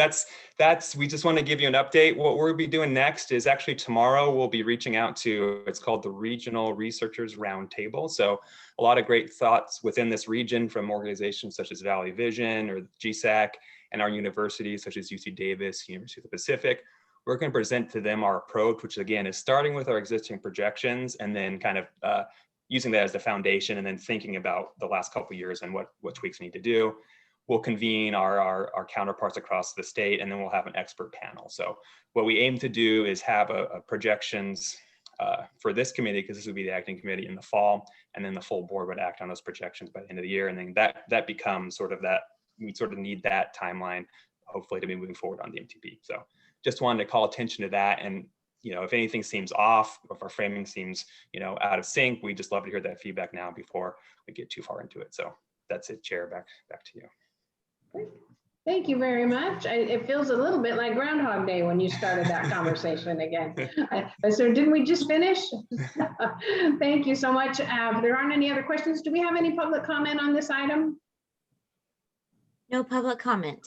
we just want to give you an update. What we'll be doing next is actually tomorrow we'll be reaching out to, it's called the Regional Researchers Roundtable. So a lot of great thoughts within this region from organizations such as Valley Vision or GSAC, and our universities such as UC Davis, University of the Pacific. We're going to present to them our approach, which again is starting with our existing projections and then kind of using that as the foundation, and then thinking about the last couple of years and what tweaks we need to do. We'll convene our counterparts across the state, and then we'll have an expert panel. So what we aim to do is have a projections for this committee, because this would be the acting committee in the fall, and then the full board would act on those projections by the end of the year. And then that becomes sort of that, we sort of need that timeline, hopefully, to be moving forward on the MTP. So just wanted to call attention to that. And if anything seems off, if our framing seems, out of sync, we just love to hear that feedback now before we get too far into it. So that's it, Chair, back to you. Great. Thank you very much. It feels a little bit like Groundhog Day when you started that conversation again. So didn't we just finish? Thank you so much. If there aren't any other questions, do we have any public comment on this item? No public comment.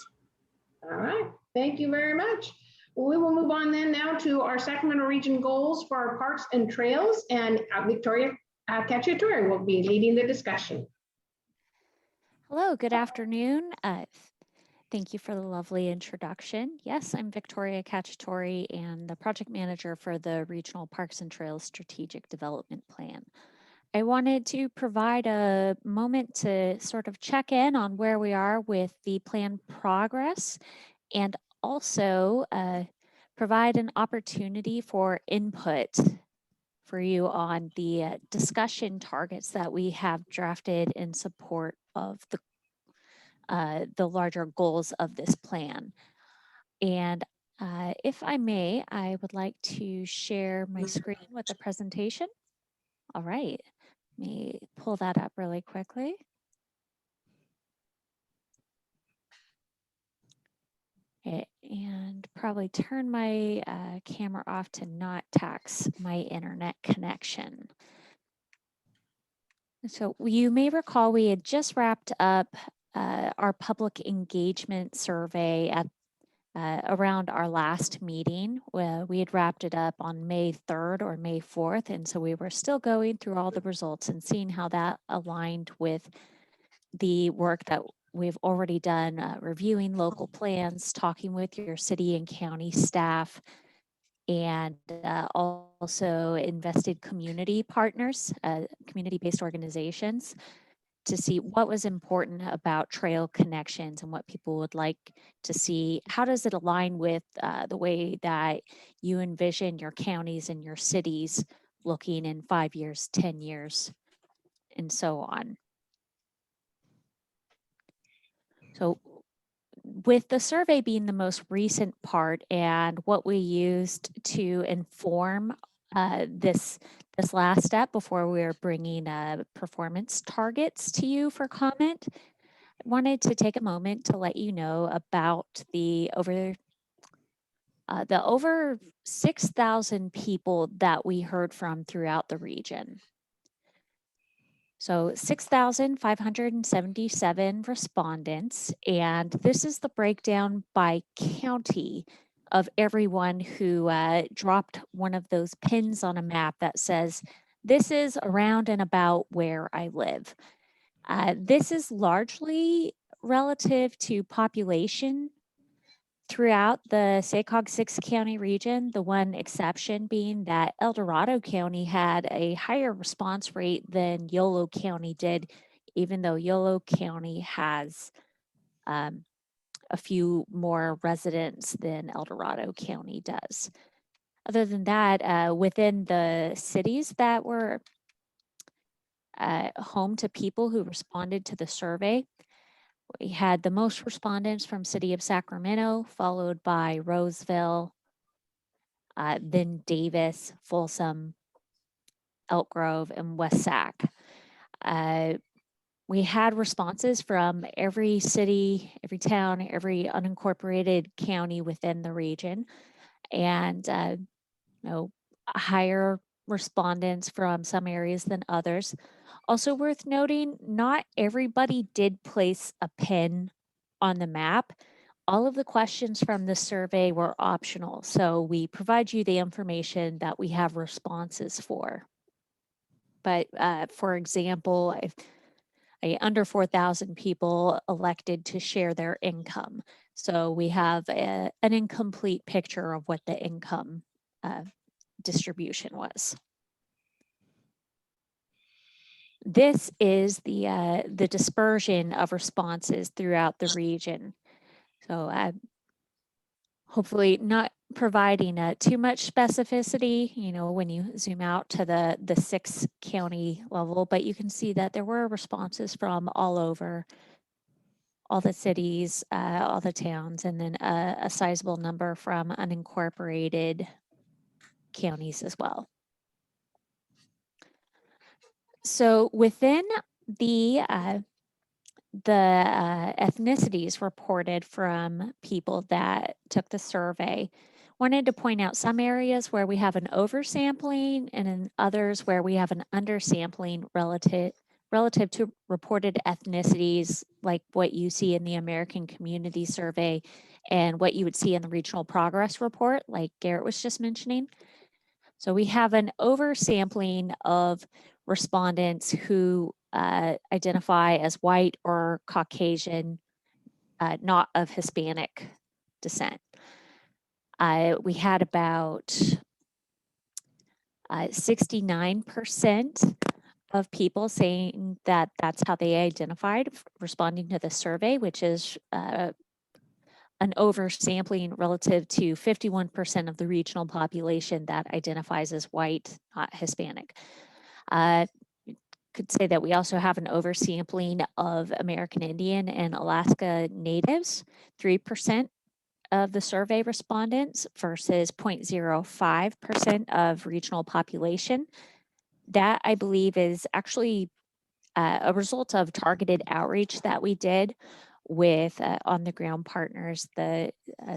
All right. Thank you very much. We will move on then now to our Sacramento region goals for our parks and trails, and Victoria Cacciatore will be leading the discussion. Hello, good afternoon. Thank you for the lovely introduction. Yes, I'm Victoria Cacciatore and the project manager for the Regional Parks and Trails Strategic Development Plan. I wanted to provide a moment to sort of check in on where we are with the plan progress, and also provide an opportunity for input for you on the discussion targets that we have drafted in support of the larger goals of this plan. And if I may, I would like to share my screen with the presentation. All right, let me pull that up really quickly. And probably turn my camera off to not tax my internet connection. So you may recall we had just wrapped up our public engagement survey at around our last meeting. We had wrapped it up on May 3rd or May 4th. And so we were still going through all the results and seeing how that aligned with the work that we've already done, reviewing local plans, talking with your city and county staff, and also invested community partners, community-based organizations, to see what was important about trail connections and what people would like to see. How does it align with the way that you envision your counties and your cities looking in 5 years, 10 years, and so on? So with the survey being the most recent part and what we used to inform this last step before we were bringing performance targets to you for comment, I wanted to take a moment to let you know about the over 6,000 people that we heard from throughout the region. So 6,577 respondents, and this is the breakdown by county of everyone who dropped one of those pins on a map that says, this is around and about where I live. This is largely relative to population throughout the SACOG 6-county region, the one exception being that El Dorado County had a higher response rate than Yolo County did, even though Yolo County has a few more residents than El Dorado County does. Other than that, within the cities that were home to people who responded to the survey, we had the most respondents from City of Sacramento, followed by Roseville, then Davis, Folsom, Elk Grove, and West Sac. We had responses from every city, every town, every unincorporated county within the region, and higher respondents from some areas than others. Also worth noting, not everybody did place a pin on the map. All of the questions from the survey were optional, so we provide you the information that we have responses for. But for example, if under 4,000 people elected to share their income. So we have an incomplete picture of what the income distribution was. This is the dispersion of responses throughout the region. So hopefully not providing too much specificity, when you zoom out to the 6-county level, but you can see that there were responses from all over, all the cities, all the towns, and then a sizable number from unincorporated counties as well. So within the ethnicities reported from people that took the survey, wanted to point out some areas where we have an oversampling and in others where we have an undersampling relative to reported ethnicities, like what you see in the American Community Survey and what you would see in the Regional Progress Report, like Garrett was just mentioning. So we have an oversampling of respondents who identify as white or Caucasian, not of Hispanic descent. We had about 69% of people saying that that's how they identified responding to the survey, which is an oversampling relative to 51% of the regional population that identifies as white, not Hispanic. Could say that we also have an oversampling of American Indian and Alaska Natives, 3% of the survey respondents versus 0.05% of regional population. That, I believe, is actually a result of targeted outreach that we did with on-the-ground partners, the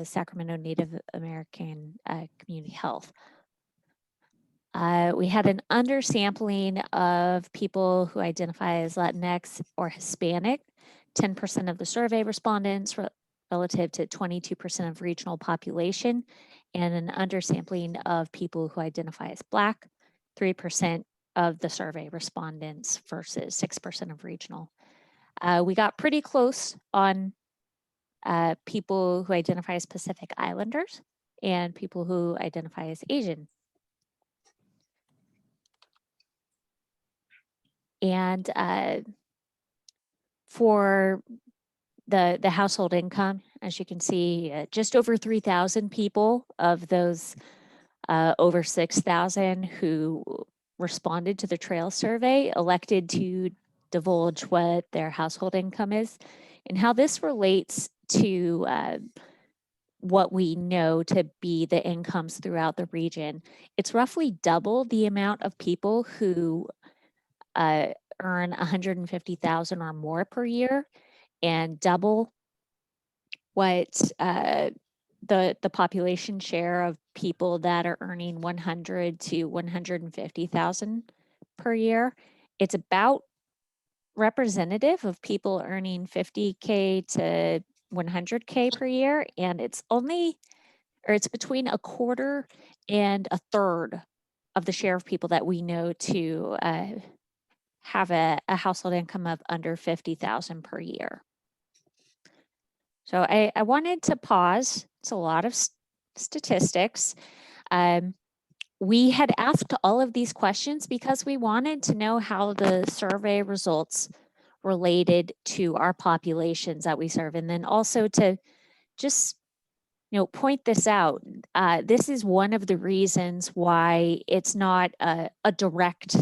Sacramento Native American Community Health. We had an undersampling of people who identify as Latinx or Hispanic, 10% of the survey respondents relative to 22% of regional population, and an undersampling of people who identify as Black, 3% of the survey respondents versus 6% of regional. We got pretty close on people who identify as Pacific Islanders and people who identify as Asian. And for the household income, as you can see, just over 3,000 people of those over 6,000 who responded to the trail survey elected to divulge what their household income is and how this relates to what we know to be the incomes throughout the region. It's roughly double the amount of people who earn 150,000 or more per year, and double what the population share of people that are earning 100 to 150,000 per year. It's about representative of people earning 50K to 100K per year, and it's between a quarter and a third of the share of people that we know to have a household income of under 50,000 per year. So I wanted to pause. It's a lot of statistics. We had asked all of these questions because we wanted to know how the survey results related to our populations that we serve, and then also to just point this out. This is one of the reasons why it's not a direct.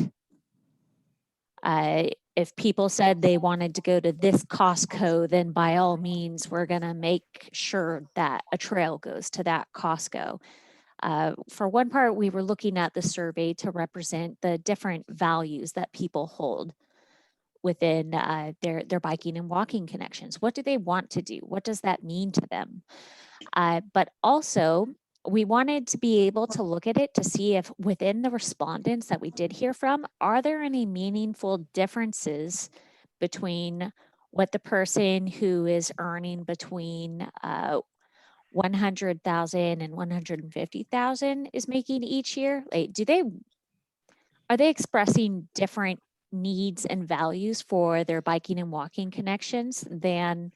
If people said they wanted to go to this Costco, then by all means, we're going to make sure that a trail goes to that Costco. For one part, we were looking at the survey to represent the different values that people hold within their biking and walking connections. What do they want to do? What does that mean to them? But also, we wanted to be able to look at it to see if within the respondents that we did hear from, are there any meaningful differences between what the person who is earning between 100,000 and 150,000 is making each year? Like, are they expressing different needs and values for their biking and walking connections than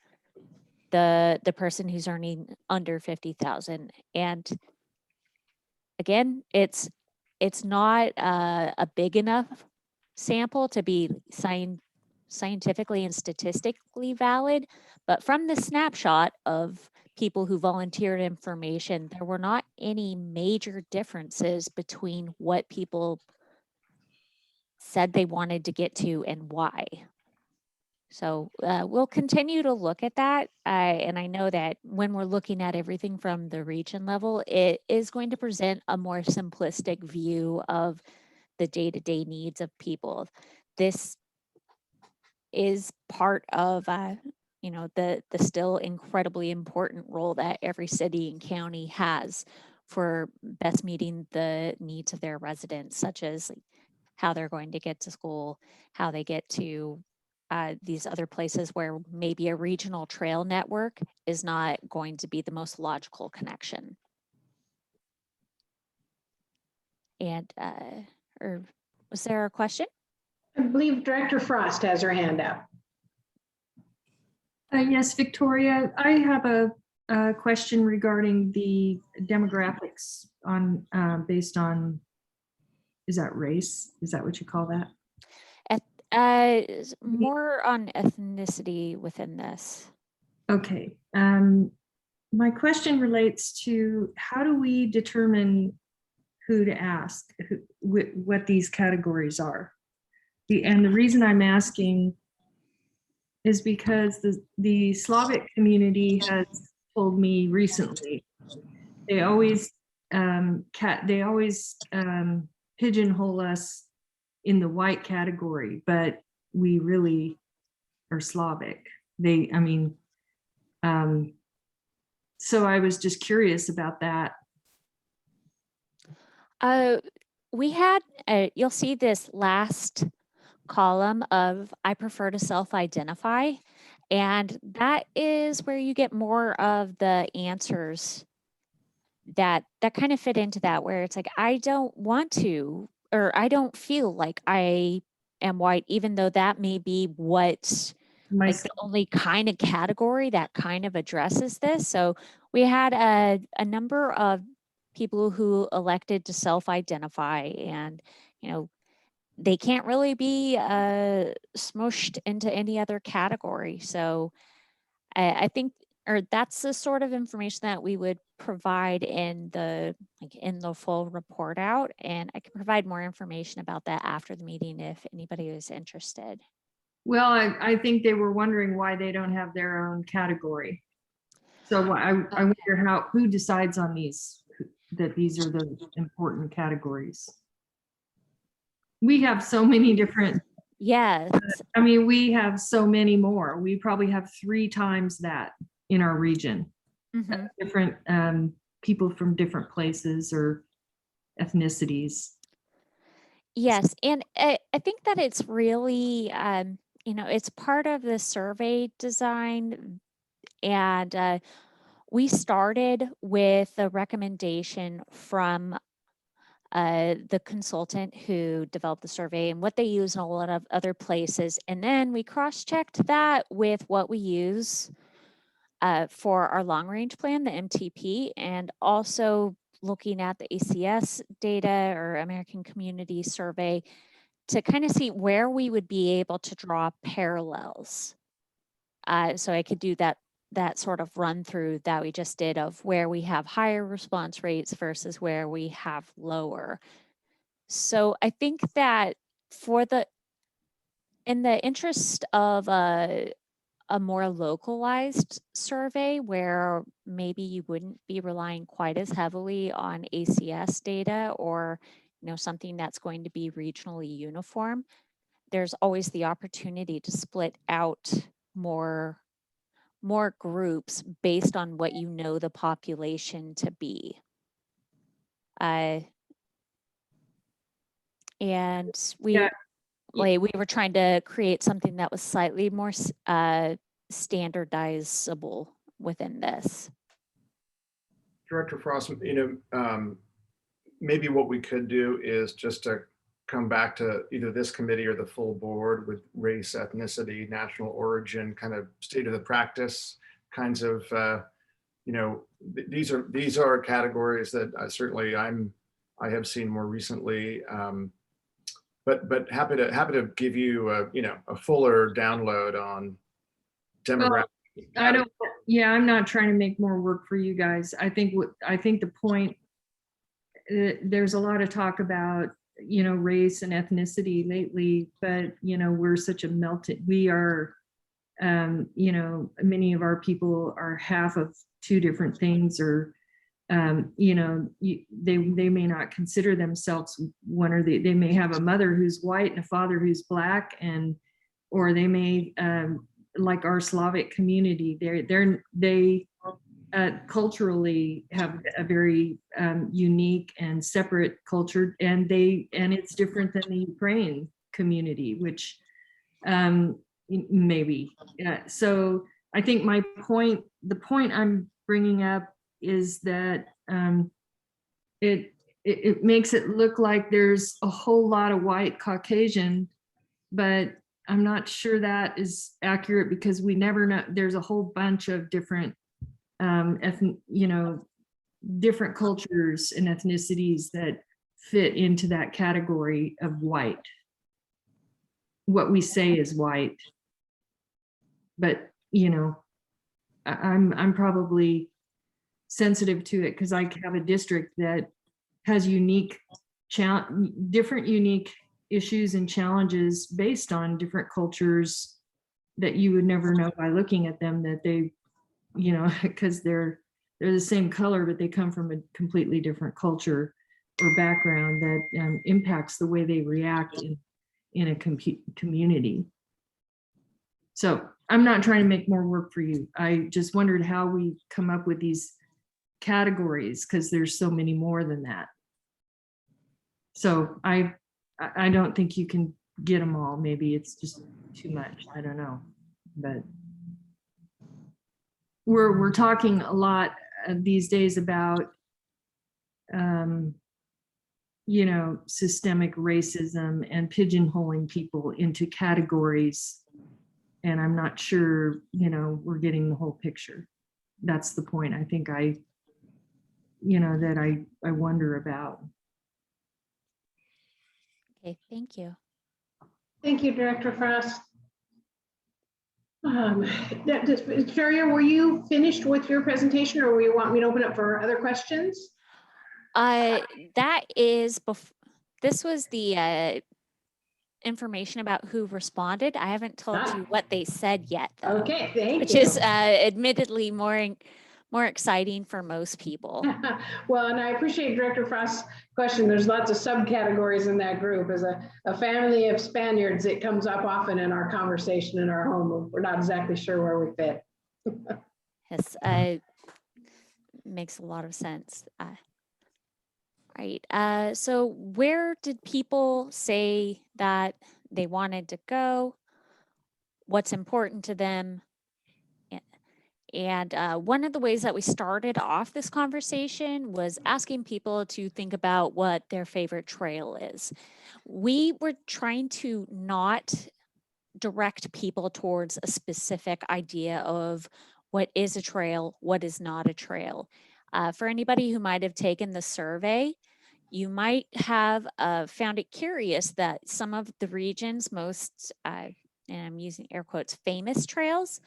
the person who's earning under 50,000? And again, it's not a big enough sample to be scientifically and statistically valid, but from the snapshot of people who volunteered information, there were not any major differences between what people said they wanted to get to and why. So we'll continue to look at that. And I know that when we're looking at everything from the region level, it is going to present a more simplistic view of the day-to-day needs of people. This is part of the still incredibly important role that every city and county has for best meeting the needs of their residents, such as how they're going to get to school, how they get to these other places where maybe a regional trail network is not going to be the most logical connection. And or was there a question? I believe Director Frost has her hand up. Yes, Victoria, I have a question regarding the demographics on based on, is that race? Is that what you call that? More on ethnicity within this. Okay. My question relates to how do we determine who to ask, what these categories are? And the reason I'm asking is because the Slavic community has told me recently, they always pigeonhole us in the white category, but we really are Slavic. So I was just curious about that. we had, you'll see this last column of I prefer to self-identify. And that is where you get more of the answers that kind of fit into that, where it's like, I don't want to, or I don't feel like I am white, even though that may be what like the only kind of category that kind of addresses this. So we had a number of people who elected to self-identify, and they can't really be smushed into any other category. So I think, or that's the sort of information that we would provide in the full report out. And I can provide more information about that after the meeting if anybody is interested. Well, I think they were wondering why they don't have their own category. So I wonder who decides on these, that these are the important categories. We have so many different. Yes. I mean, we have so many more. We probably have 3 times that in our region. Mm-hmm. Different people from different places or ethnicities. Yes, and I think that it's really, it's part of the survey design, and we started with a recommendation from the consultant who developed the survey and what they use in a lot of other places. And then we cross-checked that with what we use for our long-range plan, the MTP, and also looking at the ACS data or American Community Survey to kind of see where we would be able to draw parallels. So I could do that sort of run through that we just did of where we have higher response rates versus where we have lower. So I think that in the interest of a more localized survey where maybe you wouldn't be relying quite as heavily on ACS data or something that's going to be regionally uniform, there's always the opportunity to split out more groups based on what you know the population to be. And we were trying to create something that was slightly more standardizable within this. Director Frost, maybe what we could do is just to come back to either this committee or the full board with race, ethnicity, national origin, kind of state of the practice kinds of, these are categories that certainly I have seen more recently, but happy to give you a fuller download on demographics. Well, I'm not trying to make more work for you guys. I think the point, there's a lot of talk about race and ethnicity lately, but we're such a melted, we are many of our people are half of 2 different things, or they may not consider themselves one, or they may have a mother who's white and a father who's black, or they may like our Slavic community, they culturally have a very unique and separate culture, and it's different than the Ukrainian community, which maybe. So I think the point I'm bringing up is that it makes it look like there's a whole lot of white Caucasian, but I'm not sure that is accurate, because we never know. There's a whole bunch of different different cultures and ethnicities that fit into that category of white. What we say is white, but I'm probably sensitive to it because I have a district that has different unique issues and challenges based on different cultures that you would never know by looking at them, that they, because they're the same color, but they come from a completely different culture or background that impacts the way they react in a community. So I'm not trying to make more work for you. I just wondered how we come up with these categories, because there's so many more than that. So I don't think you can get them all. Maybe it's just too much. I don't know. But we're talking a lot these days about you know, systemic racism and pigeonholing people into categories. And I'm not sure, you know, we're getting the whole picture. That's the point I think you know, that I wonder about. Okay, thank you. Thank you, Director Frost. Victoria, were you finished with your presentation, or you want me to open up for other questions? That is, this was the information about who responded. I haven't told you what they said yet, though. Okay, thank you. Which is admittedly more exciting for most people. Well, and I appreciate Director Frost's question. There's lots of subcategories in that group. As a family of Spaniards, it comes up often in our conversation in our home. We're not exactly sure where we fit. Yes, makes a lot of sense. Right. So where did people say that they wanted to go? What's important to them? And one of the ways that we started off this conversation was asking people to think about what their favorite trail is. We were trying to not direct people towards a specific idea of what is a trail, what is not a trail. For anybody who might have taken the survey, you might have found it curious that some of the region's most, and I'm using air quotes, famous trails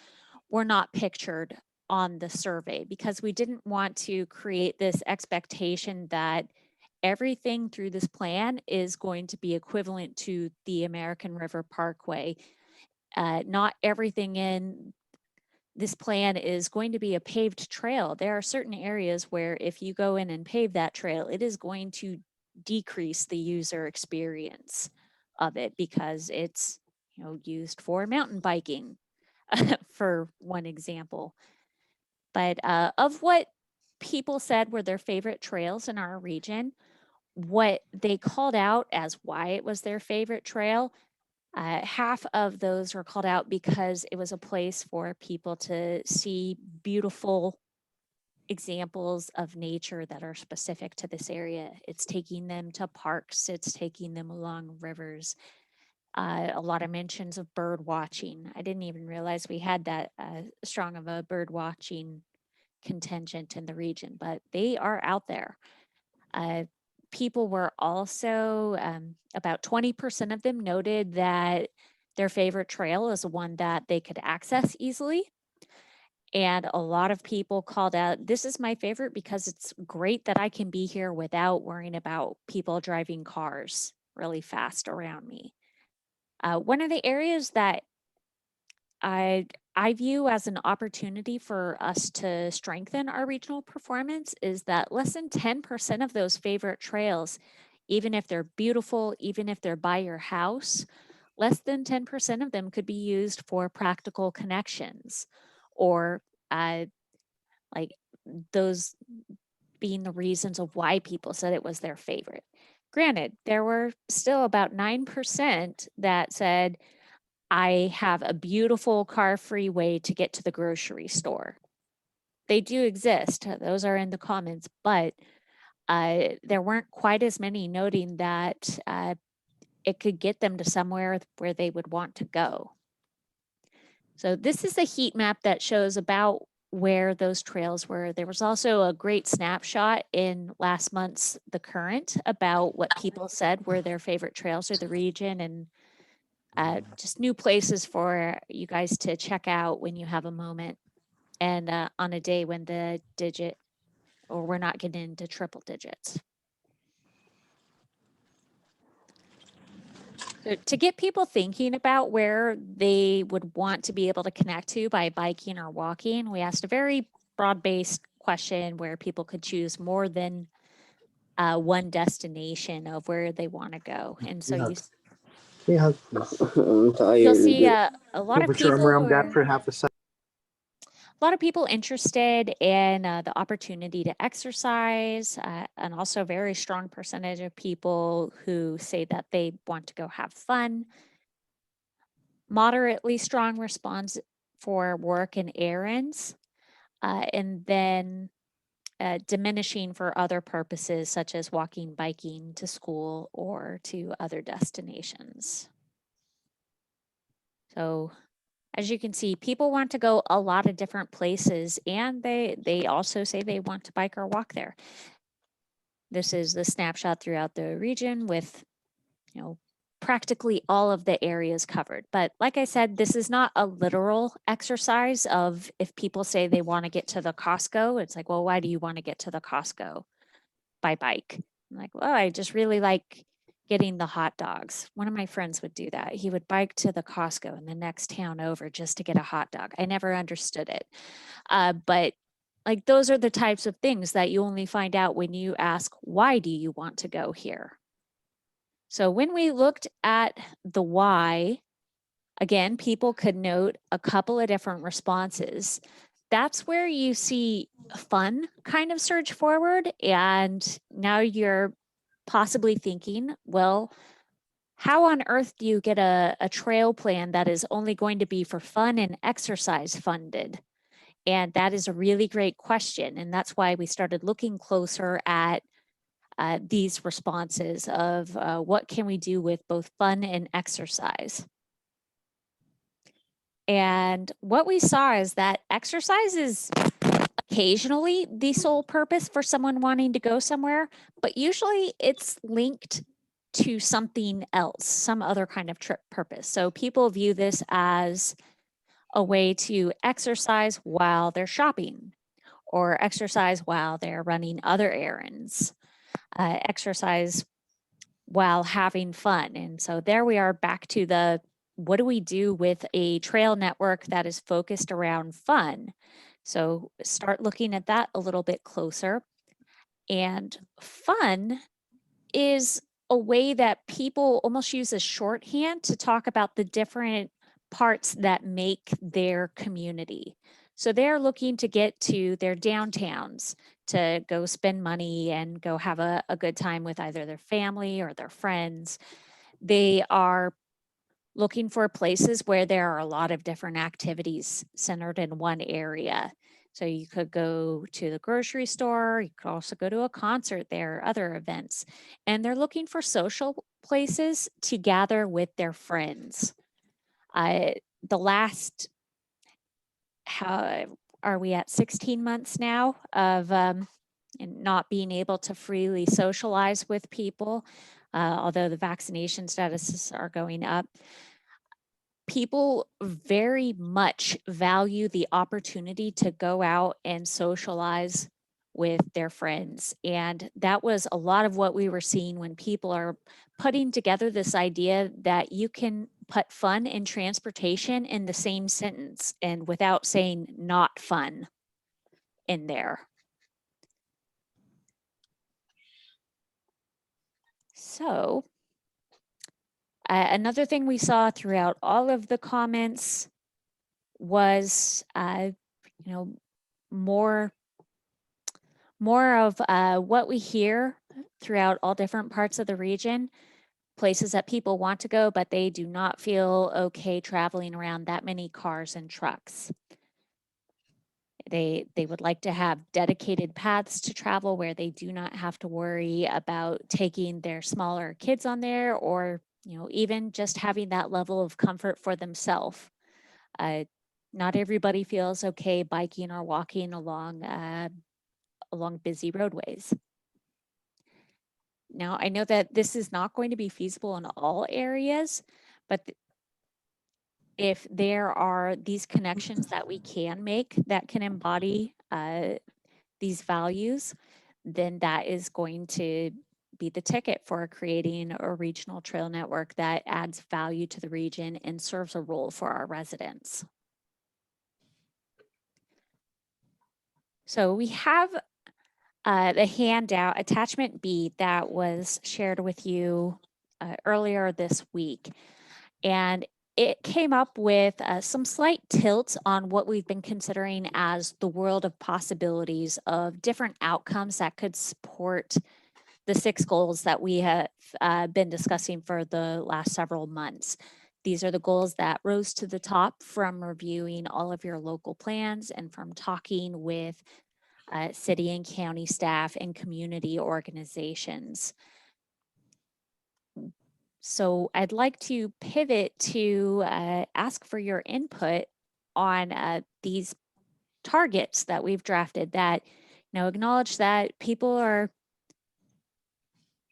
were not pictured on the survey, because we didn't want to create this expectation that everything through this plan is going to be equivalent to the American River Parkway. Not everything in this plan is going to be a paved trail. There are certain areas where if you go in and pave that trail, it is going to decrease the user experience of it, because it's, you know, used for mountain biking, for one example. But of what people said were their favorite trails in our region, what they called out as why it was their favorite trail, half of those were called out because it was a place for people to see beautiful examples of nature that are specific to this area. It's taking them to parks, it's taking them along rivers. A lot of mentions of bird watching. I didn't even realize we had that strong of a bird watching contingent in the region, but they are out there. People were also, about 20% of them noted that their favorite trail is one that they could access easily. And a lot of people called out, this is my favorite because it's great that I can be here without worrying about people driving cars really fast around me. One of the areas that I view as an opportunity for us to strengthen our regional performance is that less than 10% of those favorite trails, even if they're beautiful, even if they're by your house, less than 10% of them could be used for practical connections, or like those being the reasons of why people said it was their favorite. Granted, there were still about 9% that said, I have a beautiful car-free way to get to the grocery store. They do exist. Those are in the comments, but there weren't quite as many noting that it could get them to somewhere where they would want to go. So this is a heat map that shows about where those trails were. There was also a great snapshot in last month's The Current about what people said were their favorite trails of the region, and just new places for you guys to check out when you have a moment, and on a day when the digit, or we're not getting into triple digits. So to get people thinking about where they would want to be able to connect to by biking or walking, we asked a very broad-based question where people could choose more than one destination of where they want to go. And so you'll see a lot of people Around that for half a second. lot of people interested in the opportunity to exercise, and also a very strong percentage of people who say that they want to go have fun. Moderately strong response for work and errands, and then diminishing for other purposes such as walking, biking to school or to other destinations. So as you can see, people want to go a lot of different places, and they also say they want to bike or walk there. This is the snapshot throughout the region with, you know, practically all of the areas covered. But like I said, this is not a literal exercise of if people say they want to get to the Costco, it's like, well, why do you want to get to the Costco by bike? I'm like, well, I just really like getting the hot dogs. One of my friends would do that. He would bike to the Costco in the next town over just to get a hot dog. I never understood it. But like those are the types of things that you only find out when you ask, why do you want to go here? So when we looked at the why, again, people could note a couple of different responses. That's where you see fun kind of surge forward. And now you're possibly thinking, well, how on earth do you get a trail plan that is only going to be for fun and exercise funded? And that is a really great question. And that's why we started looking closer at these responses of what can we do with both fun and exercise. And what we saw is that exercise is occasionally the sole purpose for someone wanting to go somewhere, but usually it's linked to something else, some other kind of trip purpose. So people view this as a way to exercise while they're shopping or exercise while they're running other errands, exercise while having fun. And so there we are back to the, what do we do with a trail network that is focused around fun? So start looking at that a little bit closer. And fun is a way that people almost use as shorthand to talk about the different parts that make their community. So they're looking to get to their downtowns to go spend money and go have a good time with either their family or their friends. They are looking for places where there are a lot of different activities centered in one area. So you could go to the grocery store, you could also go to a concert there, other events. And they're looking for social places to gather with their friends. The last, how are we at 16 months now of not being able to freely socialize with people, although the vaccination statuses are going up. People very much value the opportunity to go out and socialize with their friends. And that was a lot of what we were seeing when people are putting together this idea that you can put fun and transportation in the same sentence and without saying not fun in there. So another thing we saw throughout all of the comments was, more of what we hear throughout all different parts of the region, places that people want to go, but they do not feel okay traveling around that many cars and trucks. They would like to have dedicated paths to travel where they do not have to worry about taking their smaller kids on there, or even just having that level of comfort for themselves. Not everybody feels okay biking or walking along busy roadways. Now, I know that this is not going to be feasible in all areas, but if there are these connections that we can make that can embody these values, then that is going to be the ticket for creating a regional trail network that adds value to the region and serves a role for our residents. So we have the handout, attachment B, that was shared with you earlier this week. And it came up with some slight tilts on what we've been considering as the world of possibilities of different outcomes that could support the 6 goals that we have been discussing for the last several months. These are the goals that rose to the top from reviewing all of your local plans and from talking with city and county staff and community organizations. So I'd like to pivot to ask for your input on these targets that we've drafted that, acknowledge that people are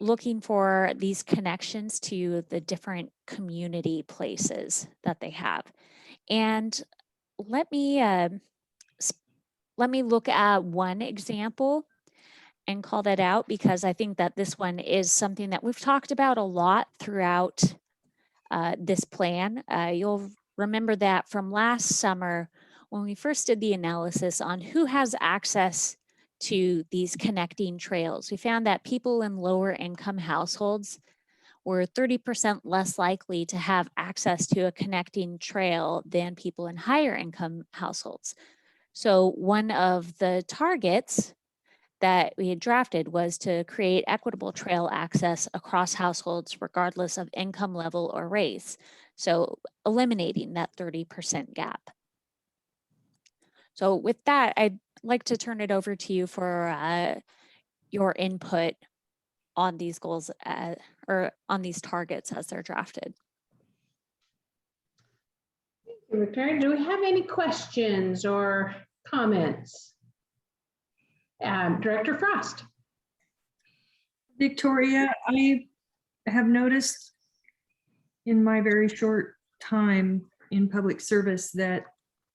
looking for these connections to the different community places that they have. And let me look at one example and call that out, because I think that this one is something that we've talked about a lot throughout this plan. You'll remember that from last summer when we first did the analysis on who has access to these connecting trails. We found that people in lower income households were 30% less likely to have access to a connecting trail than people in higher income households. So one of the targets that we had drafted was to create equitable trail access across households regardless of income level or race. So eliminating that 30% gap. So with that, I'd like to turn it over to you for your input on these goals or on these targets as they're drafted. Victoria, do we have any questions or comments? Director Frost. Victoria, I have noticed in my very short time in public service that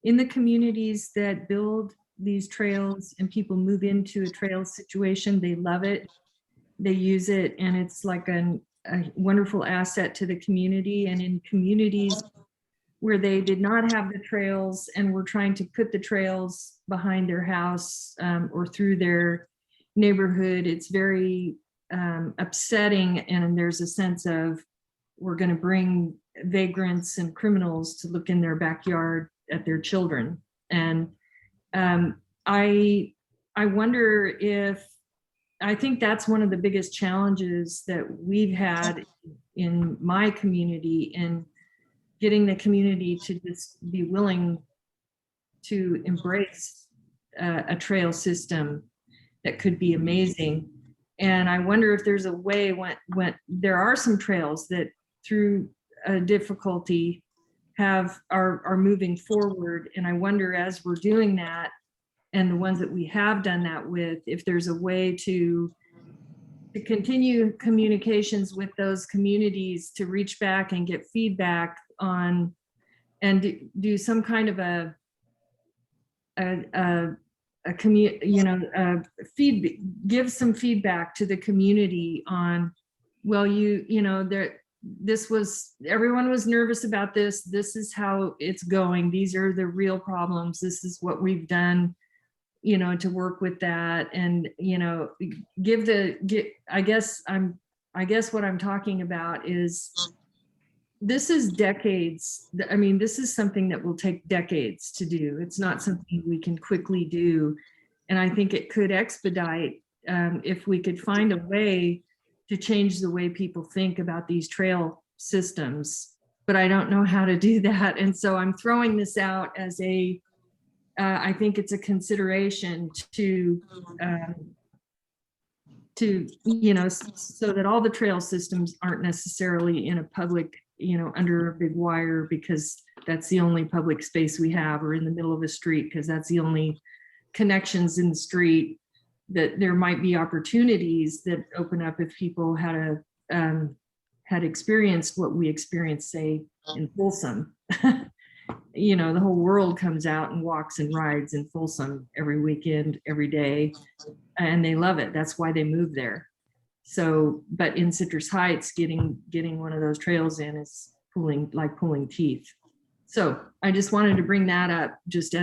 in the communities that build these trails and people move into a trail situation, they love it, they use it, and it's like a wonderful asset to the community. And in communities where they did not have the trails and were trying to put the trails behind their house or through their neighborhood, it's very upsetting. And there's a sense of, we're going to bring vagrants and criminals to look in their backyard at their children. And I wonder if, I think that's one of the biggest challenges that we've had in my community, in getting the community to just be willing to embrace a trail system that could be amazing. And I wonder if there's a way when there are some trails that through a difficulty are moving forward. And I wonder, as we're doing that, and the ones that we have done that with, if there's a way to continue communications with those communities, to reach back and get feedback on, and do some kind of give some feedback to the community on, well, everyone was nervous about this. This is how it's going. These are the real problems. This is what we've done, to work with that. And, I guess what I'm talking about is, this is decades. I mean, this is something that will take decades to do. It's not something we can quickly do. And I think it could expedite if we could find a way to change the way people think about these trail systems. But I don't know how to do that. And so I'm throwing this out as I think it's a consideration to so that all the trail systems aren't necessarily in a public, under a big wire, because that's the only public space we have, or in the middle of a street, because that's the only connections in the street. That there might be opportunities that open up if people had experienced what we experienced, say, in Folsom. The whole world comes out and walks and rides in Folsom every weekend, every day, and they love it. That's why they move there. So, but in Citrus Heights, getting one of those trails in is pulling teeth. So I just wanted to bring that up, just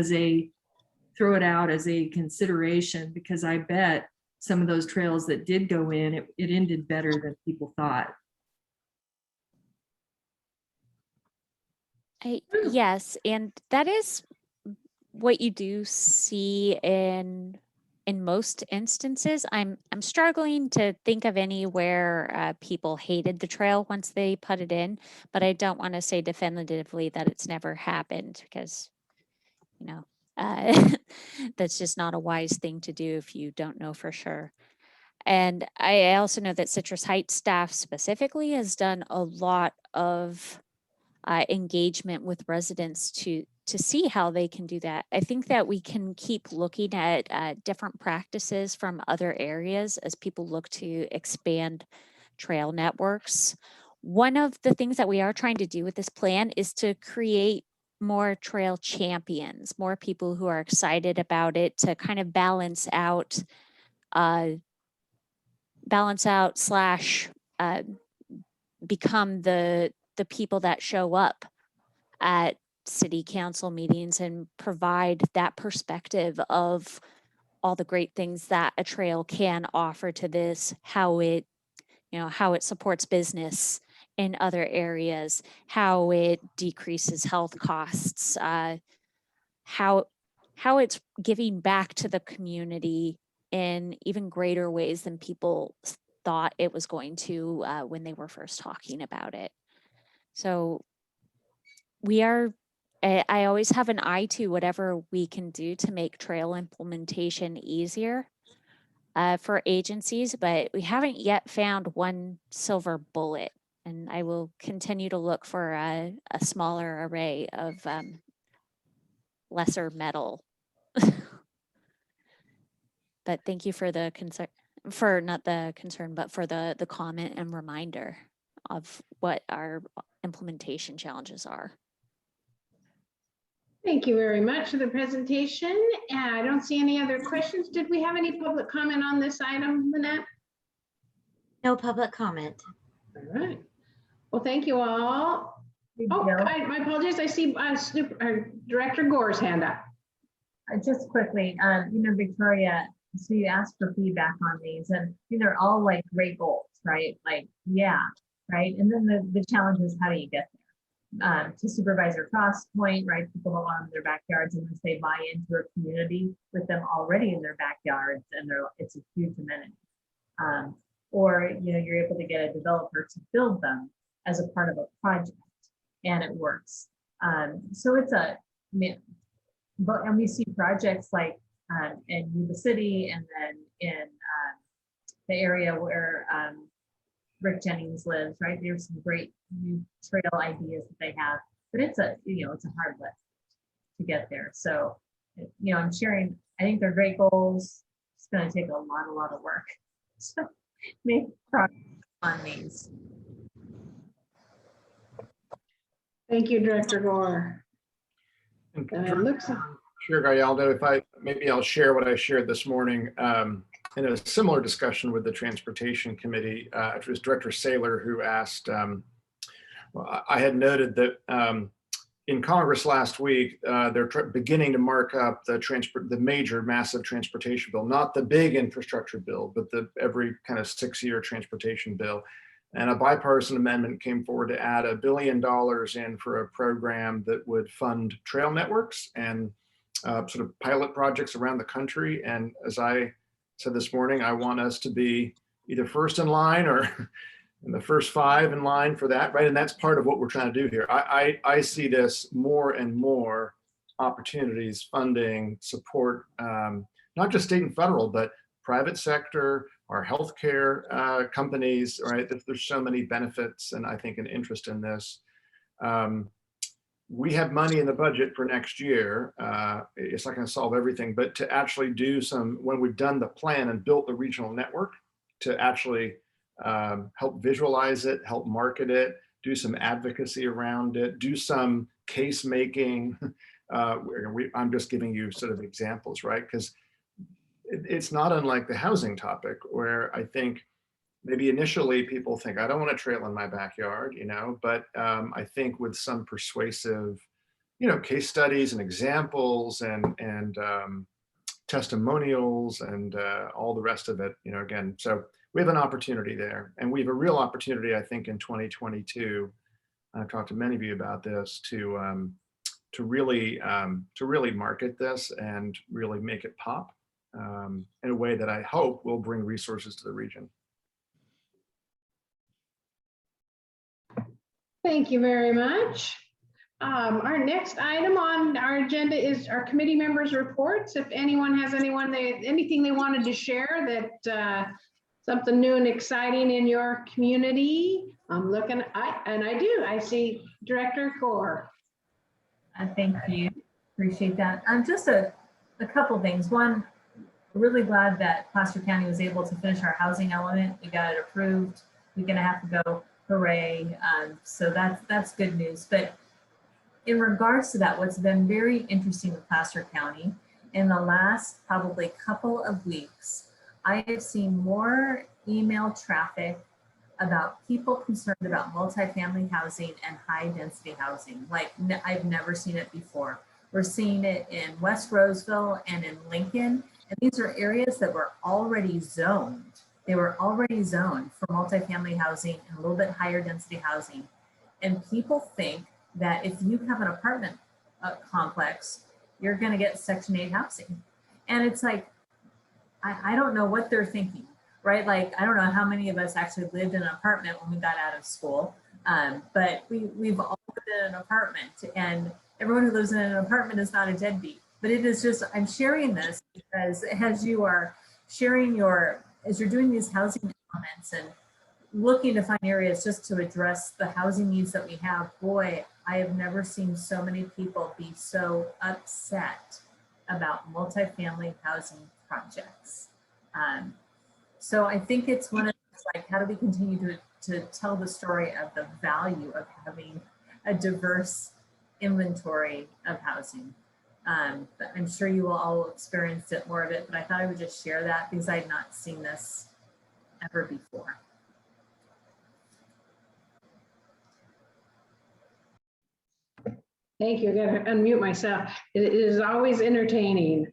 throw it out as a consideration, because I bet some of those trails that did go in, it ended better than people thought. Yes, and that is what you do see in most instances. I'm struggling to think of anywhere people hated the trail once they put it in, but I don't want to say definitively that it's never happened because, you know, that's just not a wise thing to do if you don't know for sure. And I also know that Citrus Heights staff specifically has done a lot of engagement with residents to see how they can do that. I think that we can keep looking at different practices from other areas as people look to expand trail networks. One of the things that we are trying to do with this plan is to create more trail champions, more people who are excited about it to kind of balance out slash become the people that show up at city council meetings and provide that perspective of all the great things that a trail can offer to this, how it, how it supports business in other areas, how it decreases health costs, how it's giving back to the community in even greater ways than people thought it was going to when they were first talking about it. So I always have an eye to whatever we can do to make trail implementation easier for agencies, but we haven't yet found one silver bullet. And I will continue to look for a smaller array of lesser metal. But thank you for the concern, for not the concern, but for the comment and reminder of what our implementation challenges are. Thank you very much for the presentation. I don't see any other questions. Did we have any public comment on this item, Lynette? No public comment. All right. Well, thank you all. Oh, my apologies. I see Director Gore's hand up. Just quickly, Victoria, so you asked for feedback on these, and they're all like great goals, right? Like, yeah, right. And then the challenge is, how do you get there? To Supervisor Frost's point, right? People don't want them in their backyards unless they buy into a community with them already in their backyards, and it's a huge amenity. Or you're able to get a developer to build them as a part of a project, and it works. So it's and we see projects like in Yuba City, and then in the area where Rick Jennings lives, right? There's some great new trail ideas that they have, but it's a hard lift to get there. So, I'm sharing, I think they're great goals. It's going to take a lot of work. So make progress on these. Thank you, Director Gore. Chair Gallardo, maybe I'll share what I shared this morning in a similar discussion with the Transportation Committee. It was Director Saylor who asked, well, I had noted that in Congress last week, they're beginning to mark up the major massive transportation bill, not the big infrastructure bill, but every kind of 6-year transportation bill. And a bipartisan amendment came forward to add $1 billion in for a program that would fund trail networks and sort of pilot projects around the country. And as I said this morning, I want us to be either first in line or in the first 5 in line for that, right? And that's part of what we're trying to do here. I see this more and more opportunities, funding, support, not just state and federal, but private sector, our healthcare companies, right? There's so many benefits, and I think an interest in this. We have money in the budget for next year. It's not going to solve everything, but to actually do some, when we've done the plan and built the regional network, to actually help visualize it, help market it, do some advocacy around it, do some case making. I'm just giving you sort of examples, right? Because it's not unlike the housing topic, where I think maybe initially people think, I don't want a trail in my backyard, but I think with some persuasive, case studies and examples and testimonials and all the rest of it, again, so we have an opportunity there, and we have a real opportunity, I think, in 2022 I've talked to many of you about this, to really market this and really make it pop in a way that I hope will bring resources to the region. Thank you very much. Our next item on our agenda is our committee members' reports. If anyone has anything they wanted to share that something new and exciting in your community, I'm looking, I see Director Gore. Thank you. Appreciate that. Just a couple things. One, really glad that Placer County was able to finish our housing element. We got it approved a week and a half ago. Hooray. So that's good news. But in regards to that, what's been very interesting with Placer County in the last probably couple of weeks, I have seen more email traffic about people concerned about multifamily housing and high density housing. Like I've never seen it before. We're seeing it in West Roseville and in Lincoln. And these are areas that were already zoned. They were already zoned for multifamily housing and a little bit higher density housing. And people think that if you have an apartment complex, you're gonna get Section 8 housing. And it's like, I don't know what they're thinking, right? Like, I don't know how many of us actually lived in an apartment when we got out of school, but we've all lived in an apartment, and everyone who lives in an apartment is not a deadbeat. But it is just, I'm sharing this because as you are sharing as you're doing these housing elements and looking to find areas just to address the housing needs that we have, boy, I have never seen so many people be so upset about multifamily housing projects. So I think it's one of those, like, how do we continue to tell the story of the value of having a diverse inventory of housing? But I'm sure you will all experience it, more of it, but I thought I would just share that because I had not seen this ever before. Thank you. I gotta unmute myself. It is always entertaining.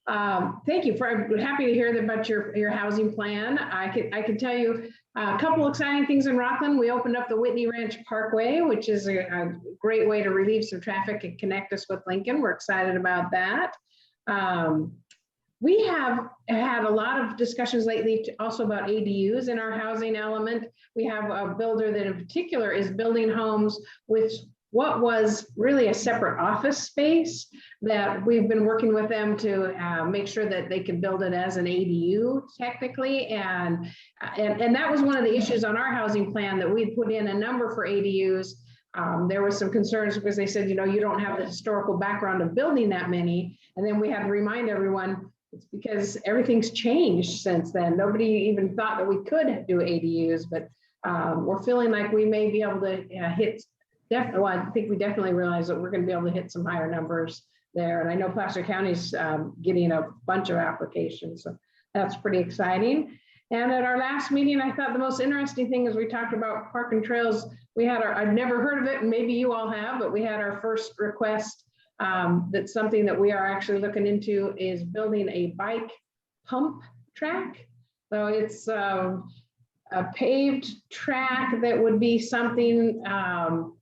Thank you. I'm happy to hear about your housing plan. I could tell you a couple exciting things in Rockland. We opened up the Whitney Ranch Parkway, which is a great way to relieve some traffic and connect us with Lincoln. We're excited about that. We have had a lot of discussions lately also about ADUs in our housing element. We have a builder that in particular is building homes with what was really a separate office space that we've been working with them to make sure that they can build it as an ADU technically. And that was one of the issues on our housing plan, that we put in a number for ADUs. There were some concerns because they said, you don't have the historical background of building that many. And then we had to remind everyone, it's because everything's changed since then. Nobody even thought that we could do ADUs, but we're feeling like we may be able to hit. Well, I think we definitely realize that we're going to be able to hit some higher numbers there. And I know Placer County's getting a bunch of applications, so that's pretty exciting. And at our last meeting, I thought the most interesting thing is we talked about park and trails. We had I've never heard of it, and maybe you all have, but we had our first request. That's something that we are actually looking into, is building a bike pump track. So it's a paved track that would be something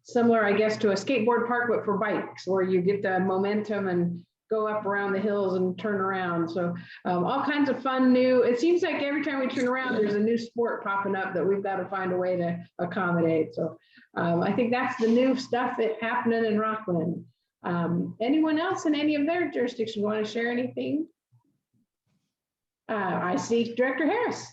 similar, I guess, to a skateboard park, but for bikes, where you get the momentum and go up around the hills and turn around. So all kinds of fun new, it seems like every time we turn around, there's a new sport popping up that we've got to find a way to accommodate. So I think that's the new stuff that's happening in Rockland. Anyone else in any of their jurisdictions want to share anything? I see Director Harris.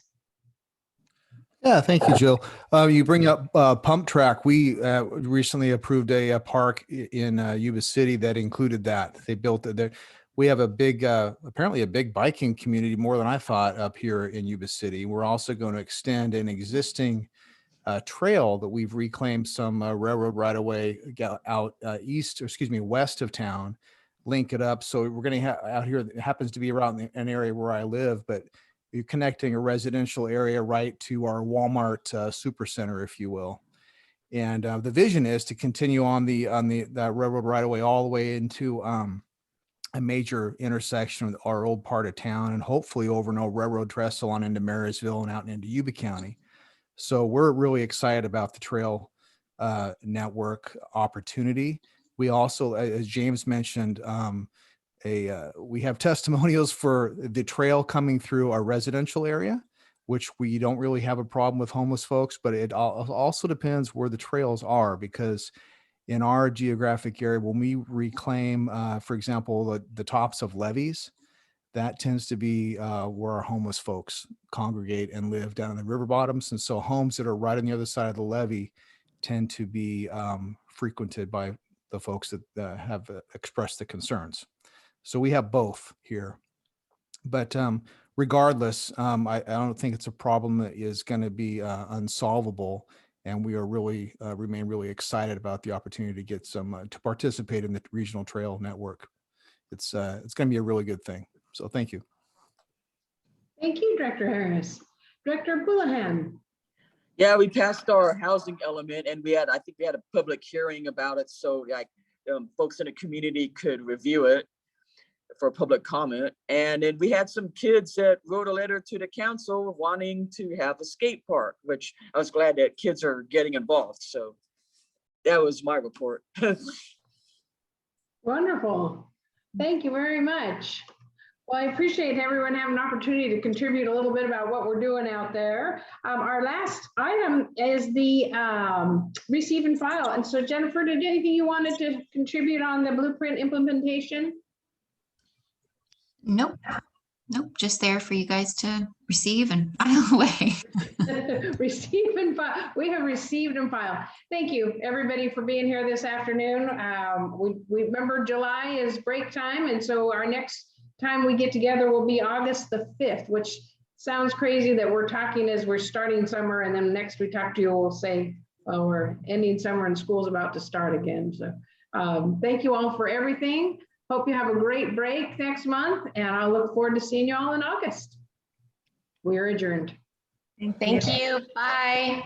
Yeah, thank you, Jill. You bring up pump track. We recently approved a park in Yuba City that included that. They built it there. We have a big, apparently a big biking community, more than I thought, up here in Yuba City. We're also going to extend an existing trail that we've reclaimed some railroad right away out west of town, link it up. So we're going to out here, it happens to be around an area where I live, but you're connecting a residential area right to our Walmart supercenter, if you will. And the vision is to continue on that railroad right away all the way into a major intersection with our old part of town, and hopefully over an old railroad trestle on into Marysville and out into Yuba County. So we're really excited about the trail network opportunity. We also, as James mentioned, we have testimonials for the trail coming through our residential area, which we don't really have a problem with homeless folks, but it also depends where the trails are, because in our geographic area, when we reclaim, for example, the tops of levees, that tends to be where our homeless folks congregate and live down in the river bottoms. And so homes that are right on the other side of the levee tend to be frequented by the folks that have expressed the concerns. So we have both here. But regardless, I don't think it's a problem that is going to be unsolvable. And we are really remain really excited about the opportunity to get some to participate in the regional trail network. It's going to be a really good thing. So thank you. Thank you, Director Harris. Director Houlihan. Yeah, we passed our housing element, and I think we had a public hearing about it. So like folks in the community could review it for public comment. And then we had some kids that wrote a letter to the council wanting to have a skate park, which I was glad that kids are getting involved. So that was my report. Wonderful. Thank you very much. Well, I appreciate everyone having an opportunity to contribute a little bit about what we're doing out there. Our last item is the receive and file. And so Jennifer, did anything you wanted to contribute on the blueprint implementation? Nope. Nope. Just there for you guys to receive and file away. Receive and file. We have received and filed. Thank you, everybody, for being here this afternoon. We remember July is break time, and so our next time we get together will be August the 5th, which sounds crazy that we're talking as we're starting summer, and then next we talk to you, we'll say, well, we're ending summer and school's about to start again. So thank you all for everything. Hope you have a great break next month, and I look forward to seeing you all in August. We are adjourned. Thank you. Bye.